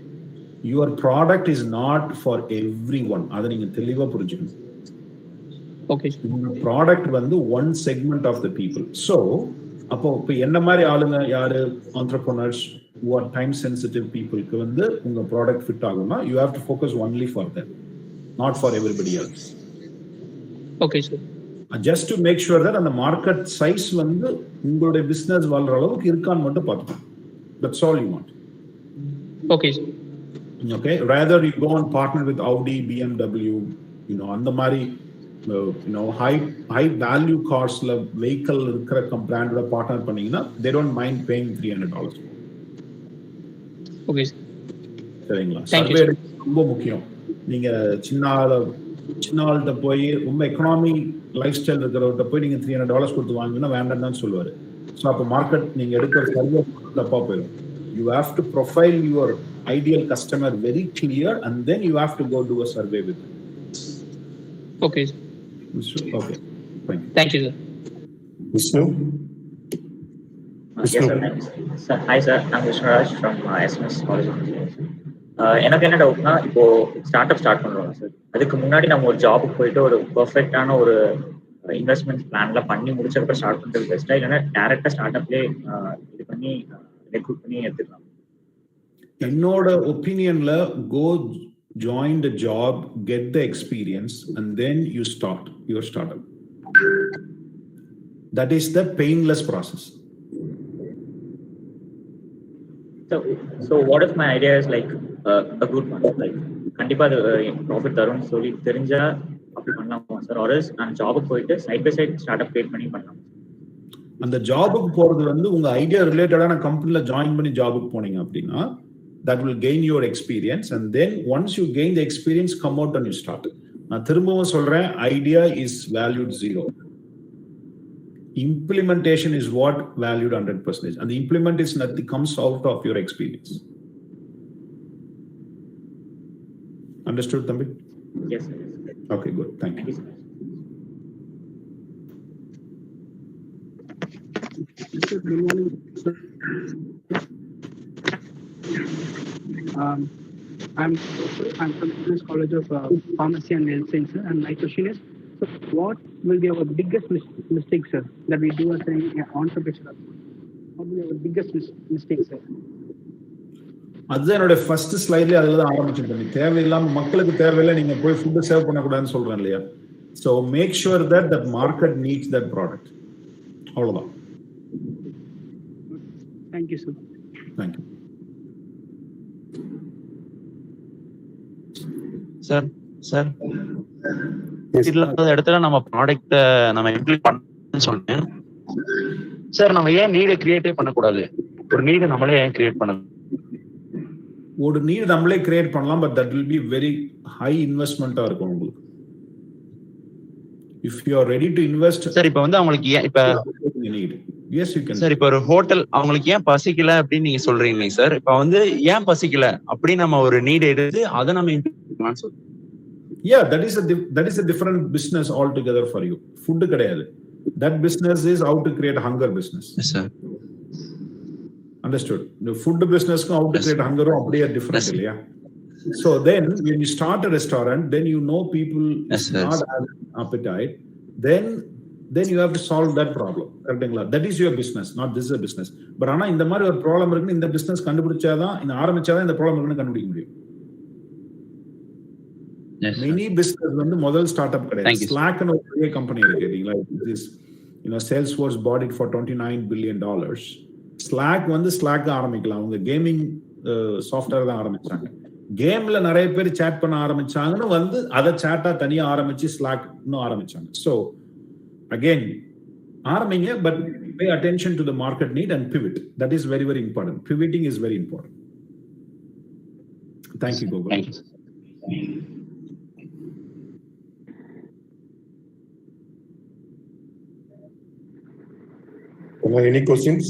your product is not for everyone. அதை நீங்க தெளிவாக புரிஞ்சுக்கணும். Product வந்து one segment of the people. So அப்போ இப்போ என்ன மாதிரி ஆளுங்க யாரு, entrepreneurs who are time sensitive people-க்கு வந்து உங்க ப்ராடக்ட் ஃபிட் ஆகும்னா you have to focus only for them, not for everybody else. Okay, sir. Just to make sure that அந்த மார்க்கெட் சைஸ் வந்து உங்களுடைய பிசினஸ் வளர அளவுக்கு இருக்கான்னு மட்டும் பார்த்துக்கணும். That's all you want. Okay, sir. Okay, rather you go and partner with Audi, BMW, அந்த மாதிரி high value carsல vehicle இருக்கிற பிராண்டோட பார்ட்னர் பண்ணீங்கன்னா they don't mind paying $300. Okay, சரிங்களா? சர்வே ரொம்ப முக்கியம். நீங்க சின்ன ஆள்கிட்ட போய் ரொம்ப எக்கனாமி லைஃப் ஸ்டைல் இருக்கிறவர்கிட்ட போய் நீங்க $300 கொடுத்து வாங்கினா வேண்டாம் தான் சொல்லுவாரு. ஸோ அப்போ மார்க்கெட் நீங்க எடுக்கிற சர்வே தப்பா போயிடும். You have to profile your ideal customer very clear and then you have to go to a survey with. Okay. Okay. Thank you, sir. Vishnu. Yes, sir. Thank you, sir. Hi, sir. I'm Vishnu Raj from SNS College of Engineering. எனக்கு என்ன டவுட்னா, இப்போ start பண்ணுறோம் sir. அதுக்கு முன்னாடி நம்ம ஒரு ஜாபுக்கு போயிட்டு ஒரு பெர்ஃபெக்டான ஒரு இன்வெஸ்ட்மெண்ட் பிளான்ல பண்ணி முடிச்சப்பறம் ஸ்டார்ட் பண்ணுறது பெஸ்ட்டா, இல்லைன்னா டேரக்டா ஸ்டார்ட் அப்லேயே இது பண்ணி ரெக்ரூட் பண்ணி எடுத்துக்கலாம்? என்னோட ஒப்பீனியன்ல கோ join the job, get the experience, and then you start your startup. That is the painless process. So what if my idea is like a good one, like கண்டிப்பா அது ப்ராஃபிட் தரும்னு சொல்லி தெரிஞ்சா அப்படி பண்ணலாமா சார்? ஆர் எல்ஸ் நான் ஜாபுக்கு போயிட்டு side by side startup create பண்ணி பண்ணலாம்? அந்த ஜாபுக்கு போறது வந்து உங்க ஐடியா ரிலேட்டடான கம்பெனில ஜாயின் பண்ணி ஜாபுக்கு போனீங்க அப்படின்னா that will gain your experience, and then once you gain the experience, come out and you start. நான் திரும்பவும் சொல்றேன், idea is valued 0. Implementation is what valued 100%, and the implementation that comes out of your experience. Understood, Thambi? Yes, sir. Okay, good. Thank you. Good morning, sir. I'm from SNS College of Pharmacy and Health Sciences, and my question is, so what will be our biggest mistake, sir, that we do as an entrepreneur? What will be our biggest mistake, sir? அதுதான் என்னோட first ஸ்லைட்லேயே அதில் தான் ஆரம்பிச்சிருக்கேன். தேவையில்லாமல் மக்களுக்கு தேவையில்லை, நீங்கள் போய் ஃபுட்டு சேவ் பண்ணக்கூடாதுன்னு சொல்கிறேன் இல்லையா? So make sure that market needs that product. அவ்வளோதான். Thank you sir. Thank you sir. Sir இல்லாத இடத்துல நம்ம ப்ராடக்ட நம்ம இம்ப்ளிமெண்ட் பண்ணணும்னு சொன்னேன் சார். நம்ம ஏன் நீடை கிரியேட்டே பண்ணக்கூடாது? ஒரு நீடை நம்மளே ஏன் கிரியேட் பண்ணணும்? ஒரு நீட் நம்மளே கிரியேட் பண்ணலாம், but that will be very high இன்வெஸ்ட்மெண்ட்டாக இருக்கும் உங்களுக்கு. If you are ready to invest. Sir இப்போ வந்து அவங்களுக்கு ஏன் இப்போ need yes you can. Sir இப்போ ஒரு ஹோட்டல் அவங்களுக்கு ஏன் பசிக்கல அப்படின்னு நீங்க சொல்றீங்க சார். இப்போ வந்து ஏன் பசிக்கல அப்படி நம்ம ஒரு நீட் எடுத்து அதை நம்ம இம்ப்ளிமெண்ட் சொல்றோம். Yeah, that is a different business altogether for you. Food கிடையாது. That business is how to create hunger business. Yes sir. Understood. The food business how to create hunger அப்படியே different இல்லையா? So then when you start a restaurant, then you know people not have appetite, then you have to solve that problem. கரெக்ட்டுங்களா? That is your business, not this is a business. But ஆனா இந்த மாதிரி ஒரு problem இருக்குன்னு இந்த business கண்டுபிடிச்சாதான், இந்த ஆரம்பிச்சாதான் இந்த problem இருக்குன்னு கண்டுபிடிக்க முடியும். மினி பிசினஸ் வந்து முதல் ஸ்டார்ட் அப் கிடையாது. ஸ்லாக்னு ஒரு பெரிய கம்பெனி இருக்கு இல்லைங்களா? This Salesforce bought it for $29 billion. Slack வந்து ஸ்லாக் ஆரம்பிக்கலாம், அவங்க கேமிங் சாஃப்ட்வேர் தான் ஆரம்பிச்சாங்க. கேம்ல நிறைய பேர் சேட் பண்ண ஆரம்பிச்சாங்கன்னு வந்து அதை சேட்டா தனியா ஆரம்பிச்சு ஸ்லாக் இன்னும் ஆரம்பிச்சாங்க. ஸோ அகெயின் ஆரம்பிங்க, but pay attention to the market need and pivot. That is very very important. Pivoting is very important. Thank you Gokul. Any questions?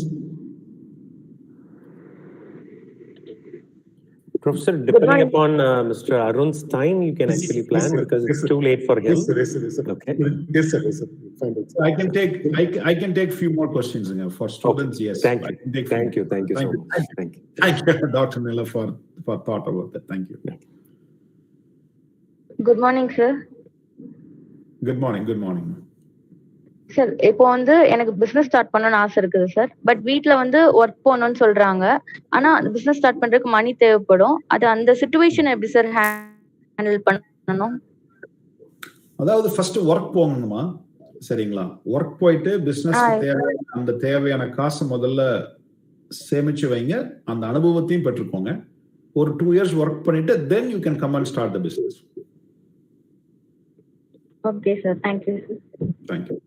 Professor, depending upon Mr. Arun's time, you can actually plan because it's too late for him. Yes, sir. Okay. Yes, sir. Fine. I can take few more questions for students. Okay. Yes. Thank you so much. Thank you. Thank you, Dr. Miller, for thought about that. Thank you. Good morning, sir. Good morning. Sir இப்போ வந்து எனக்கு business start பண்ணணும்னு ஆசை இருக்குது sir. But வீட்டில் வந்து work போகணும்னு சொல்றாங்க. ஆனா அந்த பிசினஸ் ஸ்டார்ட் பண்றதுக்கு மணி தேவைப்படும். அது அந்த சிச்சுவேஷன் எப்படி சார் ஹேண்டில் பண்ணணும்? அதாவது ஃபர்ஸ்ட் ஒர்க் போகணுமா? சரிங்களா? ஒர்க் போயிட்டு பிசினஸ் அந்த தேவையான காசு முதல்ல சேமிச்சு வைங்க, அந்த அனுபவத்தையும் பெற்றுக்கோங்க. ஒரு 2 years ஒர்க் பண்ணிட்டு then you can come and start the business. Okay sir, thank you. Thank you.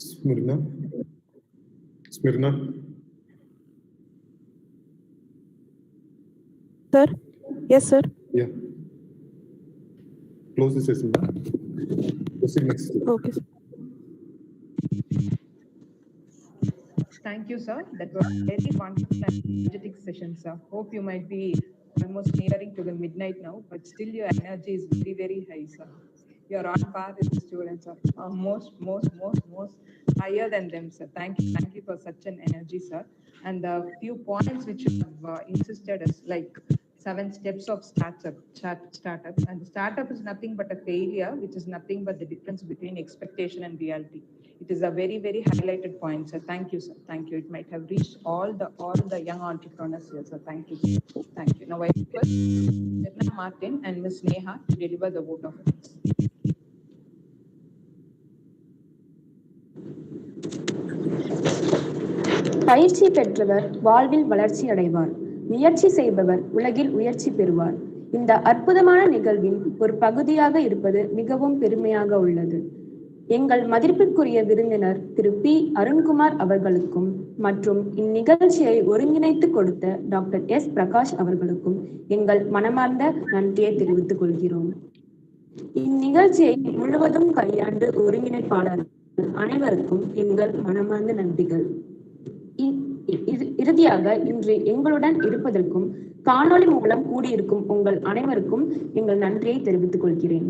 Smirna. Sir? Yes, sir. Yeah. Close the session. Proceed next. Okay. Thank you, sir. That was a very wonderful and energetic session, sir. Hope you might be almost nearing to the midnight now, but still your energy is very, very high, sir. You're on par with the students, sir. Most higher than them, sir. Thank you for such an energy, sir. And the few points which you have insisted is like 7 steps of startup. And startup is nothing but a failure, which is nothing but the difference between expectation and reality. It is a very, very highlighted point, sir. Thank you, sir. Thank you. It might have reached all the young entrepreneurs here, sir. Thank you. Thank you. Now I request Mr. Martin and Ms. Neha to deliver the vote of thanks. பயிற்சி பெற்றவர் வாழ்வில் வளர்ச்சி அடைவார். முயற்சி செய்பவர் உலகில் உயர்ச்சி பெறுவார். இந்த அற்புதமான நிகழ்வின் ஒரு பகுதியாக இருப்பது மிகவும் பெருமையாக உள்ளது. எங்கள் மதிப்பிற்குரிய விருந்தினர் திரு பி. அருண்குமார் அவர்களுக்கும் மற்றும் இந்நிகழ்ச்சியை ஒருங்கிணைத்து கொடுத்த டாக்டர் எஸ். பிரகாஷ் அவர்களுக்கும் எங்கள் மனமார்ந்த நன்றியை தெரிவித்துக் கொள்கிறோம். இந்நிகழ்ச்சியை முழுவதும் கையாண்டு ஒருங்கிணைப்பாளர் அனைவருக்கும் எங்கள் மனமார்ந்த நன்றிகள். இறுதியாக இன்று எங்களுடன் இருப்பதற்கும் காணொளி மூலம் கூடியிருக்கும் உங்கள் அனைவருக்கும் எங்கள் நன்றியை தெரிவித்துக் கொள்கிறேன்.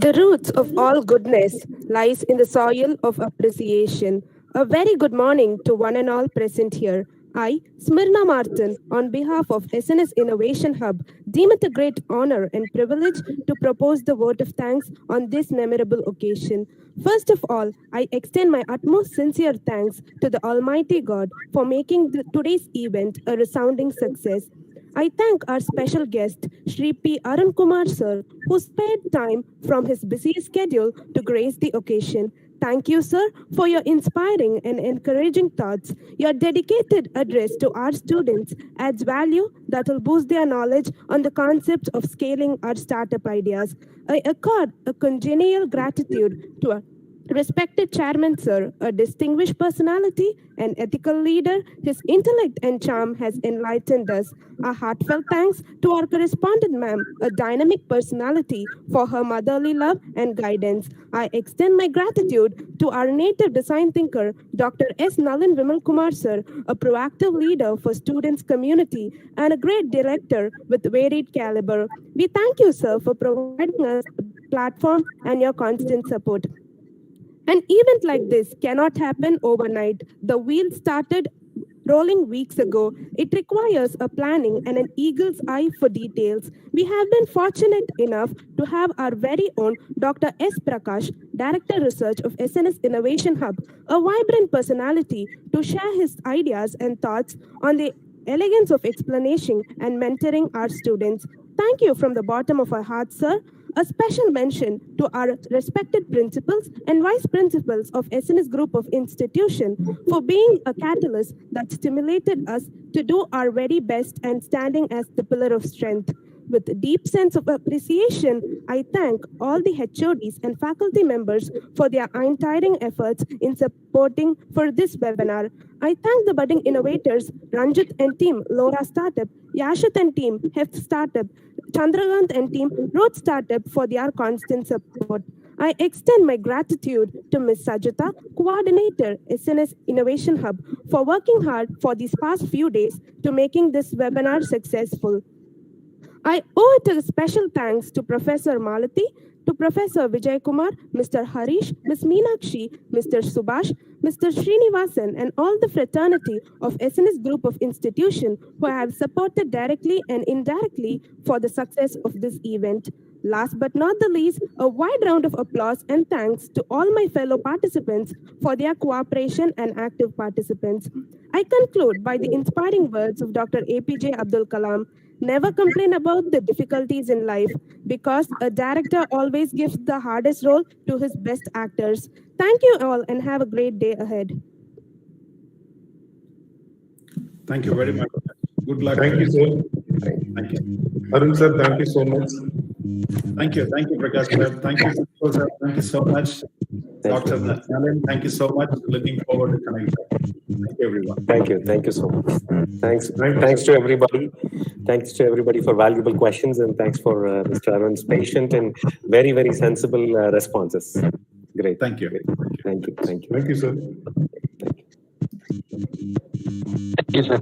The roots of all goodness lies in the soil of appreciation. A very good morning to one and all present here. I, Smirna Martin, on behalf of SNS Innovation Hub, deem it a great honor and privilege to propose the vote of thanks on this memorable occasion. First of all, I extend my utmost sincere thanks to the Almighty God for making today's event a resounding success. I thank our special guest, Shri P.Arunkumar sir, who spared time from his busy schedule to grace the occasion. Thank you, sir, for your inspiring and encouraging thoughts. Your dedicated address to our students adds value that will boost their knowledge on the concepts of scaling our startup ideas. I accord a congenial gratitude to our respected chairman, sir, a distinguished personality, an ethical leader. His intellect and charm has enlightened us. A heartfelt thanks to our correspondent, ma'am, a dynamic personality, for her motherly love and guidance. I extend my gratitude to our native design thinker, Dr. S. Nalin Vimalkumar, sir, a proactive leader for students' community and a great director with varied caliber. We thank you, sir, for providing us a platform and your constant support. An event like this cannot happen overnight. The wheel started rolling weeks ago. It requires a planning and an eagle's eye for details. We have been fortunate enough to have our very own Dr. S. Prakash, Director Research of SNS Innovation Hub, a vibrant personality, to share his ideas and thoughts on the elegance of explanation and mentoring our students. Thank you from the bottom of our hearts, sir. A special mention to our respected principals and vice principals of SNS Group of Institution for being a catalyst that stimulated us to do our very best and standing as the pillar of strength. With a deep sense of appreciation, I thank all the HODs and faculty members for their untiring efforts in supporting for this webinar. I thank the budding innovators, Ranjit and team, Laura Startup, Yashit and team, Heft Startup, Chandragant and team, Road Startup, for their constant support. I extend my gratitude to Ms. Sajita, Coordinator, SNS Innovation Hub, for working hard for these past few days to making this webinar successful. I owe it a special thanks to Professor Malati, to Professor Vijay Kumar, Mr. Harish, Ms. Meenakshi, Mr. Subhash, Mr. Srinivasan, and all the fraternity of SNS Group of Institution who have supported directly and indirectly for the success of this event. Last but not the least, a wide round of applause and thanks to all my fellow participants for their cooperation and active participants. I conclude by the inspiring words of Dr. APJ Abdul Kalam. Never complain about the difficulties in life, because a director always gives the hardest role to his best actors. Thank you all and have a great day ahead. Thank you very much. Good luck. Thank you, sir. Thank you. Arun sir, thank you so much. Thank you, Prakash sir. Thank you, sir. Thank you so much. Dr. Thalam, thank you so much. Looking forward to connecting. Thank you, everyone. Thank you so much. Thanks to everybody. Thanks to everybody for valuable questions, and thanks for Mr. Arun's patient and very, very sensible responses. Great. Thank you. Thank you. Thank you, sir. Thank you, sir.